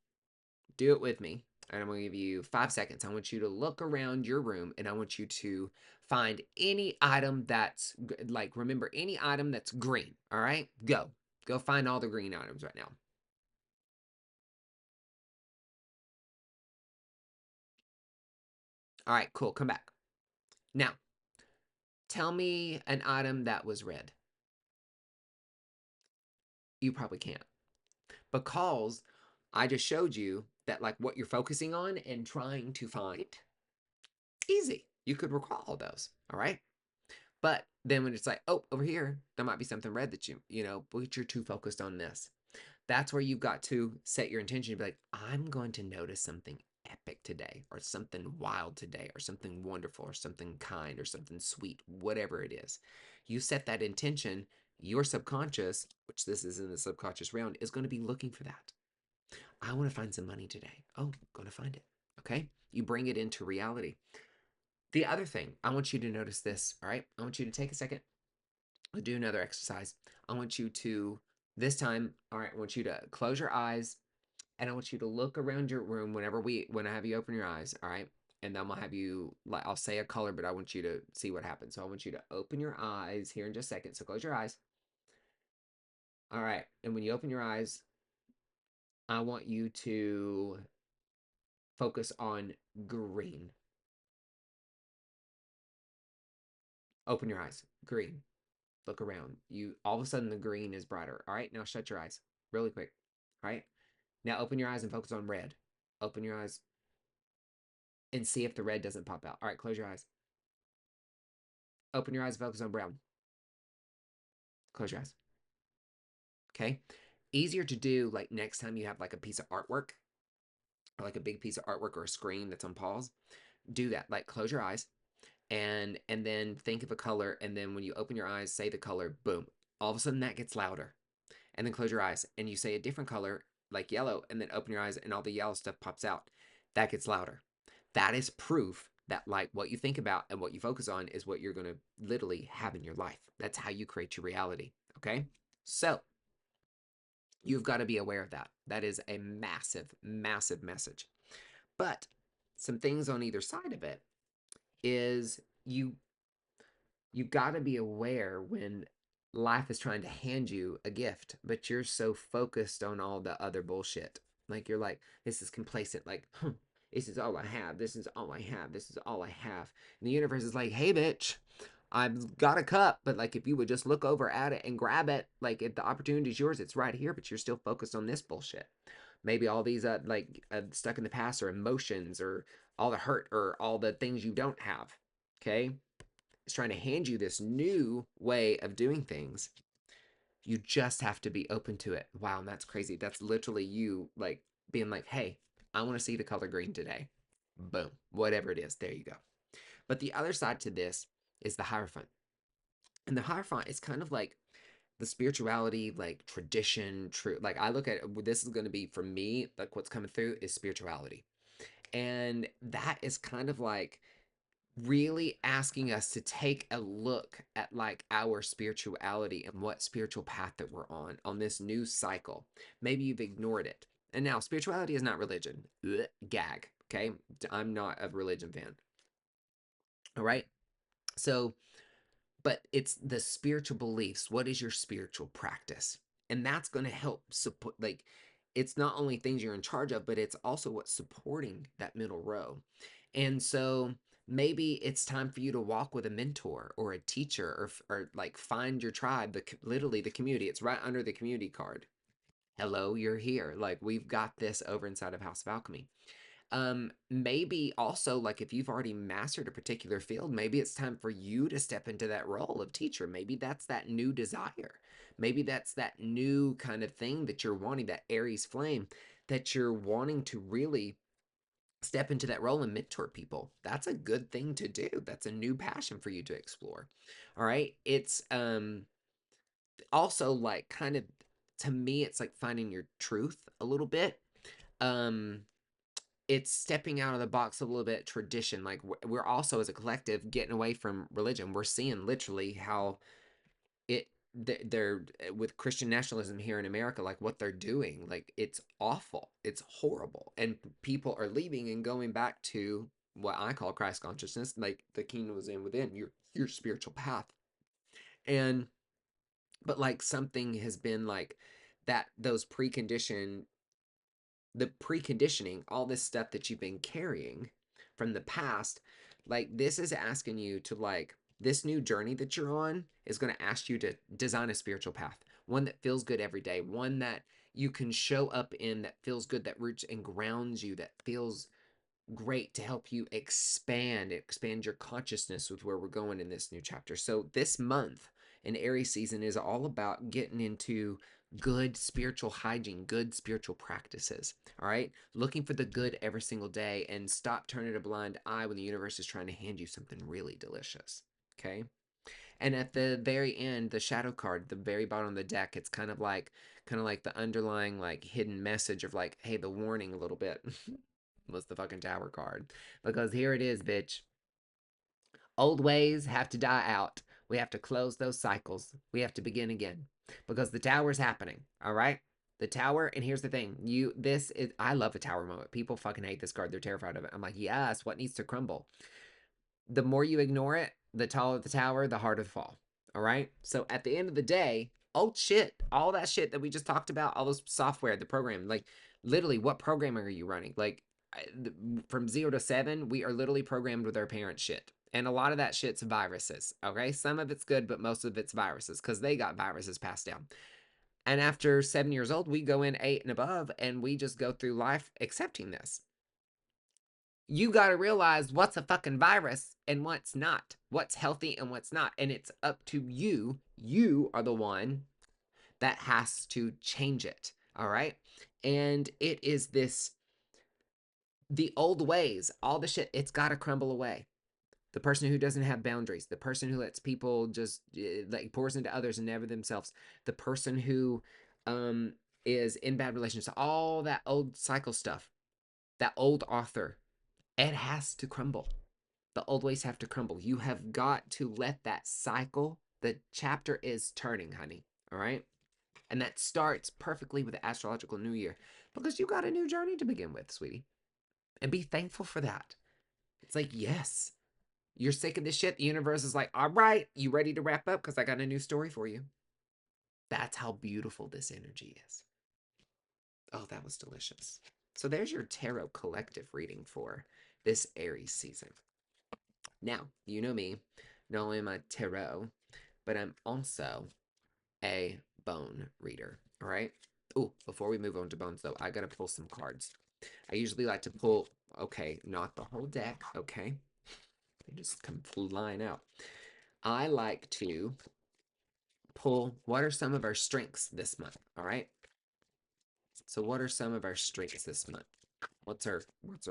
do it with me. And I'm going to give you 5 seconds. I want you to look around your room and I want you to find any item that's like, remember, any item that's green, all right? Go. Go find all the green items right now. All right, cool. Come back. Now, tell me an item that was red. You probably can't, because I just showed you that, like, what you're focusing on and trying to find, easy. You could recall all those, all right? But then when it's like, oh, over here, there might be something red that but you're too focused on this. That's where you've got to set your intention to be like, I'm going to notice something epic today, or something wild today, or something wonderful, or something kind, or something sweet, whatever it is. You set that intention, your subconscious, which this is in the subconscious realm, is going to be looking for that. I want to find some money today. Oh, going to find it. Okay. You bring it into reality. The other thing, I want you to notice this, all right? I want you to take a second. I'll do another exercise. I want you to, this time, all right, I want you to close your eyes and I want you to look around your room when I have you open your eyes, all right? And then I'll have you, like, I'll say a color, but I want you to see what happens. So I want you to open your eyes here in just a second. So close your eyes. All right. And when you open your eyes, I want you to focus on green. Open your eyes. Green. Look around. You all of a sudden the green is brighter. All right, now shut your eyes really quick. All right, now open your eyes and focus on red. Open your eyes and see if the red doesn't pop out. All right, close your eyes. Open your eyes and focus on brown. Close your eyes. Okay, easier to do like next time you have like a piece of artwork, or like a big piece of artwork or a screen that's on pause. Do that. Like, close your eyes and then think of a color, and then when you open your eyes, say the color. Boom. All of a sudden that gets louder. And then close your eyes and you say a different color, like yellow, and then open your eyes and all the yellow stuff pops out. That gets louder. That is proof that, like, what you think about and what you focus on is what you're going to literally have in your life. That's how you create your reality. Okay. So You've got to be aware of that. That is a massive, massive message. But some things on either side of it is you got to be aware when life is trying to hand you a gift, but you're so focused on all the other bullshit. Like you're like, this is complacent. Like, this is all I have. This is all I have. This is all I have. And the universe is like, hey, bitch, I've got a cup, but like if you would just look over at it and grab it, like if the opportunity is yours, it's right here, but you're still focused on this bullshit. Maybe all these stuck in the past or emotions or all the hurt or all the things you don't have. Okay, is trying to hand you this new way of doing things. You just have to be open to it. Wow, and that's crazy. That's literally you like being like, hey, I want to see the color green today. Boom. Whatever it is, there you go. But the other side to this is the Hierophant. And the Hierophant is kind of like the spirituality, like tradition, true. Like I look at it, this is going to be for me, like what's coming through is spirituality. And that is kind of like really asking us to take a look at like our spirituality and what spiritual path that we're on this new cycle. Maybe you've ignored it. And now spirituality is not religion. Ugh, gag. Okay. I'm not a religion fan. All right. So, but it's the spiritual beliefs. What is your spiritual practice? And that's going to help support, like, it's not only things you're in charge of, but it's also what's supporting that middle row. And so maybe it's time for you to walk with a mentor or a teacher or like find your tribe, literally the community. It's right under the community card. Hello, you're here. Like, we've got this over inside of House of Alchemy. Maybe also like if you've already mastered a particular field, maybe it's time for you to step into that role of teacher. Maybe that's that new desire. Maybe that's that new kind of thing that you're wanting, that Aries flame that you're wanting to really step into that role and mentor people. That's a good thing to do. That's a new passion for you to explore. All right. It's also like kind of, to me it's like finding your truth a little bit. Um it's stepping out of the box a little bit, tradition. Like we're also as a collective getting away from religion. We're seeing literally how it they're with Christian nationalism here in America, like what they're doing, like it's awful, it's horrible, and people are leaving and going back to what I call Christ consciousness, like the kingdom was in within your spiritual path. And but like something has been like that, those preconditioned, the preconditioning, all this stuff that you've been carrying from the past, like this is asking you to like, this new journey that you're on is going to ask you to design a spiritual path, one that feels good every day, one that you can show up in, that feels good, that roots and grounds you, that feels great to help you expand your consciousness with where we're going in this new chapter. So this month in Aries season is all about getting into good spiritual hygiene, good spiritual practices. All right, looking for the good every single day, and stop turning a blind eye when the universe is trying to hand you something really delicious. Okay. And at the very end, the shadow card, the very bottom of the deck, it's kind of like the underlying like hidden message of like, hey, the warning a little bit. Was the fucking tower card. Because here it is, bitch. Old ways have to die out. We have to close those cycles. We have to begin again. Because the tower's happening. All right? The tower, and here's the thing. This is, I love a tower moment. People fucking hate this card. They're terrified of it. I'm like, yes, what needs to crumble? The more you ignore it, the taller the tower, the harder the fall. All right? So at the end of the day, old shit, all that shit that we just talked about, all those software, the program, like literally, what programming are you running? Like from 0 to 7, we are literally programmed with our parents' shit. And a lot of that shit's viruses. Okay? Some of it's good, but most of it's viruses because they got viruses passed down. And after 7 years old, we go in 8 and above and we just go through life accepting this. You got to realize what's a fucking virus and what's not, what's healthy and what's not. And it's up to you. You are the one that has to change it. All right. And it is this, the old ways, all the shit, it's got to crumble away. The person who doesn't have boundaries, the person who lets people just like pours into others and never themselves, the person who is in bad relationships, all that old cycle stuff, that old author, it has to crumble. The old ways have to crumble. You have got to let that cycle, the chapter is turning, honey. All right. And that starts perfectly with the astrological new year because you got a new journey to begin with, sweetie. And be thankful for that. It's like, yes, you're sick of this shit. The universe is like, all right, you ready to wrap up? Because I got a new story for you. That's how beautiful this energy is. Oh, that was delicious. So there's your tarot collective reading for this Aries season. Now, you know me, not only am I tarot, but I'm also a bone reader. All right. Oh, before we move on to bones, though, I got to pull some cards. I usually like to pull, okay, not the whole deck, okay? They just come flying out. I like to pull what are some of our strengths this month, all right? So what are some of our strengths this month? What's our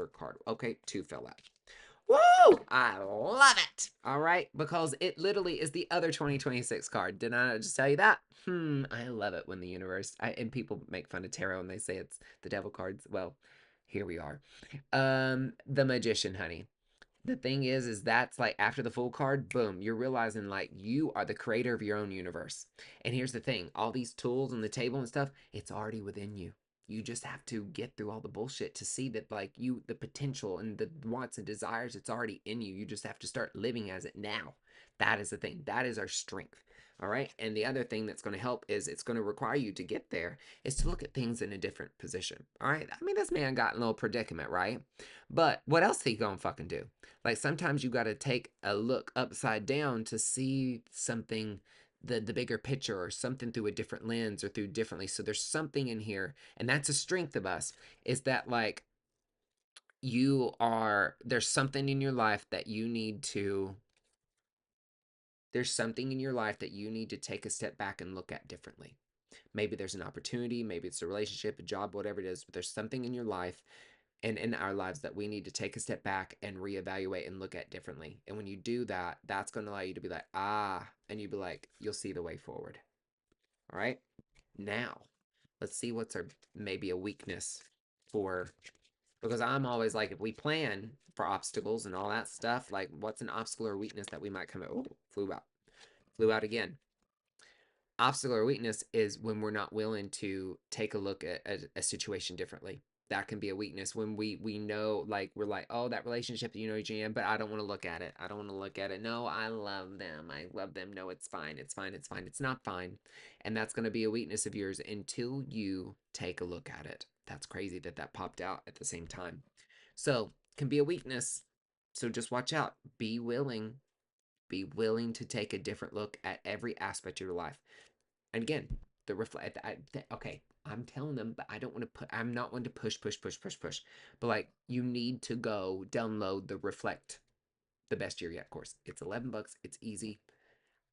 card? Okay, two fell out. Woo! I love it. All right, because it literally is the other 2026 card. Did I not just tell you that? I love it when the universe and people make fun of tarot and they say it's the devil cards. Well, here we are. The magician, honey. The thing is that's like after the full card, boom, you're realizing like you are the creator of your own universe. And here's the thing, all these tools on the table and stuff, it's already within you. You just have to get through all the bullshit to see that like you, the potential and the wants and desires, it's already in you. You just have to start living as it now. That is the thing. That is our strength. All right. And the other thing that's going to help is it's going to require you to get there is to look at things in a different position. All right. I mean, this man got in a little predicament, right? But what else he gonna fucking do? Like sometimes you got to take a look upside down to see something, the bigger picture or something through a different lens or through differently. So there's something in here, and that's a strength of us, is that like there's something in your life that you need to there's something in your life that you need to take a step back and look at differently. Maybe there's an opportunity, maybe it's a relationship, a job, whatever it is, but there's something in your life and in our lives that we need to take a step back and reevaluate and look at differently. And when you do that, that's going to allow you to be like, and you be like, you'll see the way forward. All right. Now, let's see what's our maybe a weakness for, because I'm always like, if we plan for obstacles and all that stuff, like what's an obstacle or weakness that we might come out? Oh, flew out again. Obstacle or weakness is when we're not willing to take a look at a situation differently. That can be a weakness when we know, like we're like, oh, that relationship, you know, GM, but I don't want to look at it. I don't want to look at it. No, I love them. I love them. No, it's fine. It's fine. It's fine. It's not fine. And that's going to be a weakness of yours until you take a look at it. That's crazy that that popped out at the same time. So can be a weakness. So just watch out. Be willing. Be willing to take a different look at every aspect of your life. And again, the reflect. Okay, I'm telling them, but I don't want to put. I'm not one to push. But like, you need to go download the Reflect the Best Year Yet course. It's $11. It's easy.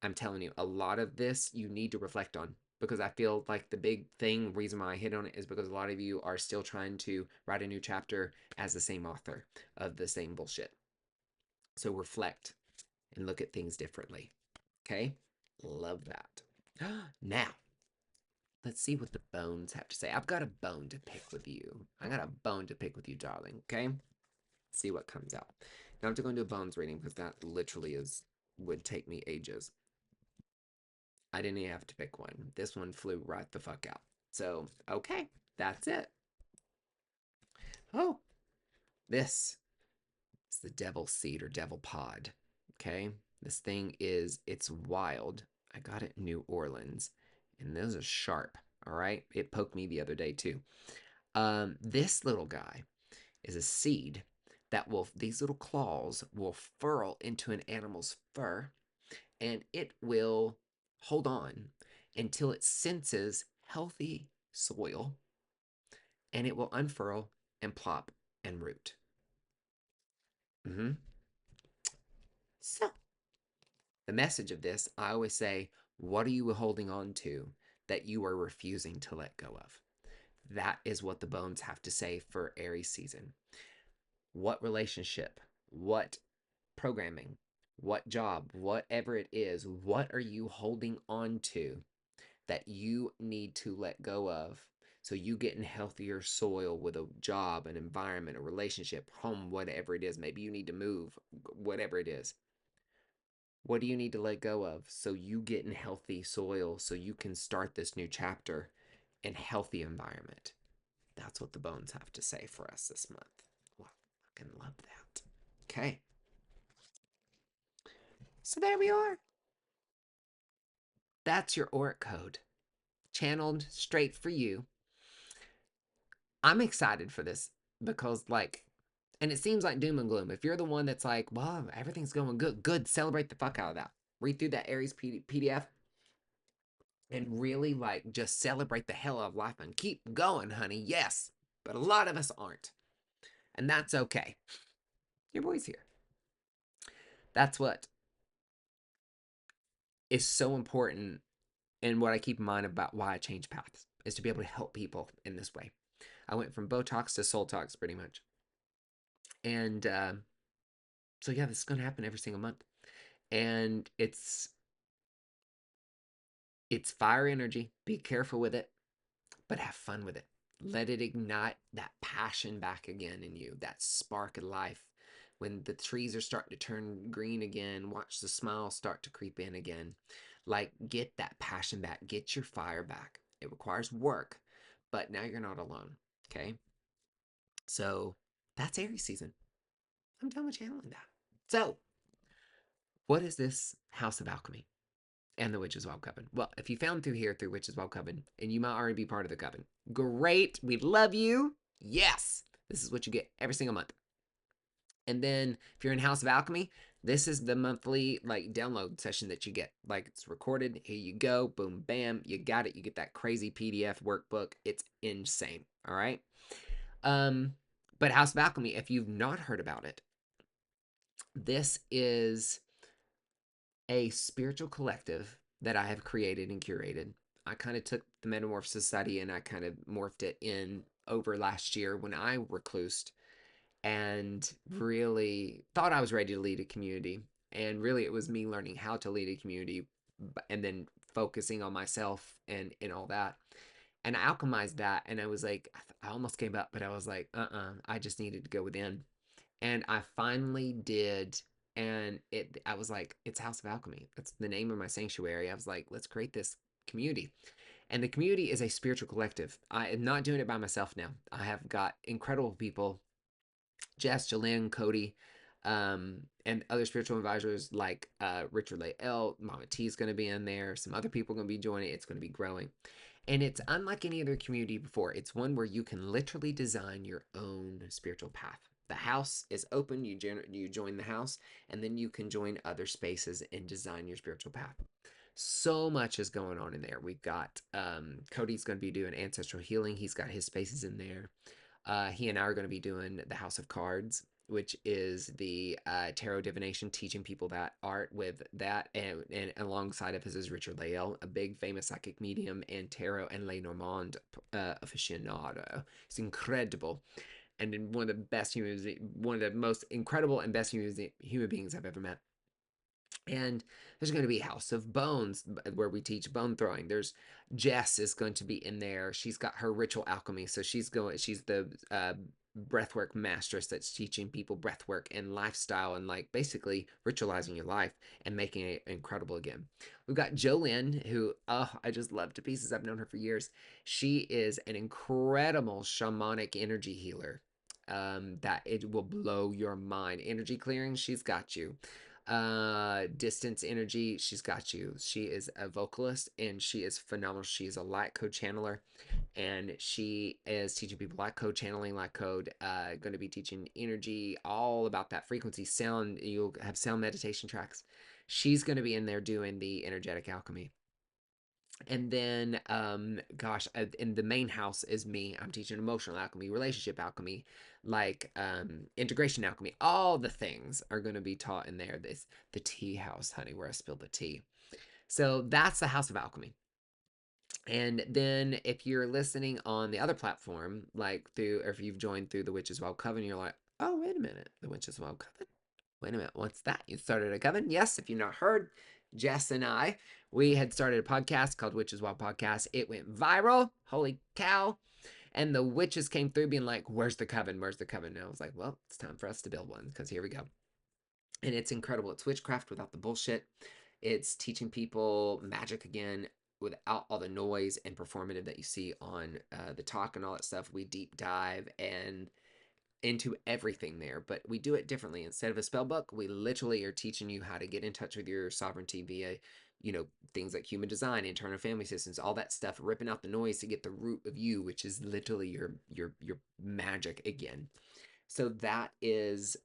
I'm telling you, a lot of this you need to reflect on because I feel like the big thing, reason why I hit on it is because a lot of you are still trying to write a new chapter as the same author of the same bullshit. So reflect and look at things differently. Okay? Love that. Now, let's see what the bones have to say. I've got a bone to pick with you. I got a bone to pick with you, darling. Okay? Let's see what comes out. Now I have to go into a bones reading because that literally would take me ages. I didn't even have to pick one. This one flew right the fuck out. So, okay, that's it. Oh, this is the devil seed or devil pod. Okay? This thing it's wild. I got it in New Orleans. And those are sharp. All right? It poked me the other day too. This little guy is a seed that these little claws will furl into an animal's fur and it will hold on until it senses healthy soil and it will unfurl and plop and root. Mm-hmm. So, the message of this, I always say, what are you holding on to that you are refusing to let go of? That is what the bones have to say for Aries season. What relationship, what programming, what job, whatever it is, what are you holding on to that you need to let go of so you get in healthier soil with a job, an environment, a relationship, home, whatever it is. Maybe you need to move, whatever it is. What do you need to let go of so you get in healthy soil so you can start this new chapter in healthy environment? That's what the bones have to say for us this month. Well, I fucking love that. Okay. So there we are. That's your Auric Code, channeled straight for you. I'm excited for this because, like, and it seems like doom and gloom. If you're the one that's like, well, everything's going good, good, celebrate the fuck out of that. Read through that Aries PDF and really, like, just celebrate the hell out of life and keep going, honey. Yes. But a lot of us aren't. And that's okay. Your boy's here. That's what is so important, and what I keep in mind about why I change paths is to be able to help people in this way. I went from Botox to Soul Talks pretty much. And so, yeah, this is going to happen every single month. And it's fire energy. Be careful with it, but have fun with it. Let it ignite that passion back again in you, that spark of life. When the trees are starting to turn green again, watch the smile start to creep in again. Like, get that passion back, get your fire back. It requires work, but now you're not alone. Okay. So that's Aries season. I'm done with channeling that. So, what is this House of Alchemy and the Witch's Wild Coven? Well, if you found through here through Witch's Wild Coven, and you might already be part of the coven, great. We love you. Yes, this is what you get every single month. And then if you're in House of Alchemy, this is the monthly like download session that you get. Like, it's recorded. Here you go. Boom, bam. You got it. You get that crazy PDF workbook. It's insane. All right. But House of Alchemy, if you've not heard about it, this is a spiritual collective that I have created and curated. I kind of took the Metamorph Society and I kind of morphed it in over last year when I reclused and really thought I was ready to lead a community. And really, it was me learning how to lead a community and then focusing on myself and all that. And I alchemized that. And I was like, I almost gave up, but I was like, I just needed to go within. And I finally did. And I was like, it's House of Alchemy. That's the name of my sanctuary. I was like, let's create this community. And the community is a spiritual collective. I am not doing it by myself now. I have got incredible people, Jess, Jalen, Cody, and other spiritual advisors like Richard Lael. Mama T is going to be in there. Some other people are going to be joining. It's going to be growing. And it's unlike any other community before. It's one where you can literally design your own spiritual path. The house is open. You join the house, and then you can join other spaces and design your spiritual path. So much is going on in there. We've got Cody's going to be doing ancestral healing. He's got his spaces in there. He and I are going to be doing the House of Cards, which is the tarot divination, teaching people that art with that. And alongside of his is Richard Lael, a big famous psychic medium and tarot and Lenormand aficionado. It's incredible. And one of the best humans, one of the most incredible and best human beings I've ever met. And there's going to be House of Bones where we teach bone throwing. There's Jess is going to be in there. She's got her ritual alchemy. So she's the breathwork masteress that's teaching people breathwork and lifestyle and like basically ritualizing your life and making it incredible again. We've got Jolynn, who I just love to pieces. I've known her for years. She is an incredible shamanic energy healer. That it will blow your mind. Energy clearing, she's got you. Distance energy, she's got you. She is a vocalist and she is phenomenal. She is a light code channeler and she is teaching people light code channeling, light code, going to be teaching energy, all about that frequency sound. You'll have sound meditation tracks. She's going to be in there doing the energetic alchemy. And then, in the main house is me. I'm teaching emotional alchemy, relationship alchemy, like integration alchemy. All the things are going to be taught in there. This the tea house, honey, where I spill the tea. So that's the House of Alchemy. And then if you're listening on the other platform, like through, or if you've joined through the Witch's Wild Coven, you're like, oh, wait a minute, the Witch's Wild Coven. Wait a minute, what's that? You started a coven? Yes, if you've not heard, Jess and I, we had started a podcast called Witches Wild Podcast. It went viral. Holy cow. And the witches came through being like, where's the coven? Where's the coven? And I was like, well, it's time for us to build one because here we go. And it's incredible. It's witchcraft without the bullshit. It's teaching people magic again without all the noise and performative that you see on the talk and all that stuff. We deep dive and into everything there, but we do it differently. Instead of a spell book, we literally are teaching you how to get in touch with your sovereignty via, things like human design, internal family systems, all that stuff, ripping out the noise to get the root of you, which is literally your magic again. So that is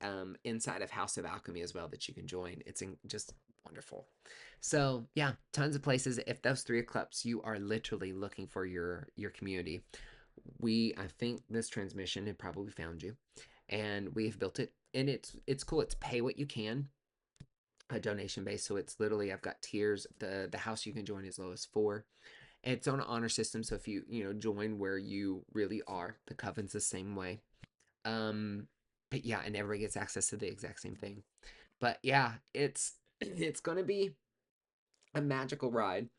inside of House of Alchemy as well that you can join. It's just wonderful. So yeah, tons of places. If those 3 o'clocks, you are literally looking for your community. I think this transmission had probably found you, and we've built it, and it's cool. It's pay what you can, a donation base. So it's literally, I've got tiers. The house you can join as low as 4. And it's on an honor system. So if you join where you really are, the coven's the same way. Um, but yeah, and everybody gets access to the exact same thing. But yeah, it's gonna be a magical ride.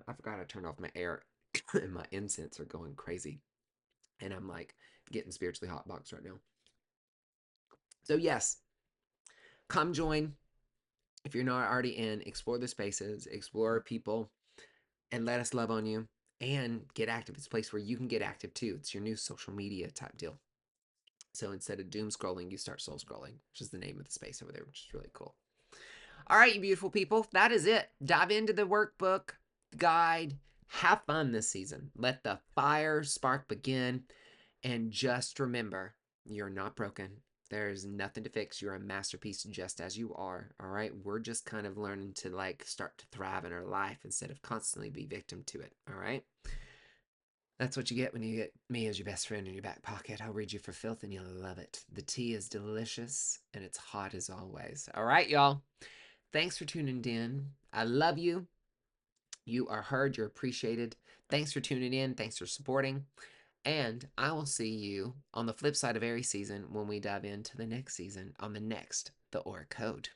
I forgot to turn off my air, and my incense are going crazy, and I'm like getting spiritually hot box right now. So yes, come join if you're not already in. Explore the spaces, explore people, and let us love on you. And get active. It's a place where you can get active too. It's your new social media type deal. So instead of doom scrolling, you start soul scrolling, which is the name of the space over there, which is really cool. All right, you beautiful people, that is it. Dive into the workbook, guide, have fun this season. Let the fire spark begin. And just remember, you're not broken. There's nothing to fix. You're a masterpiece just as you are. All right. We're just kind of learning to start to thrive in our life instead of constantly be victim to it. All right. That's what you get when you get me as your best friend in your back pocket. I'll read you for filth and you'll love it. The tea is delicious and it's hot as always. All right, y'all. Thanks for tuning in. I love you. You are heard. You're appreciated. Thanks for tuning in. Thanks for supporting. And I will see you on the flip side of Aries season when we dive into the next season on the next The Auric Code.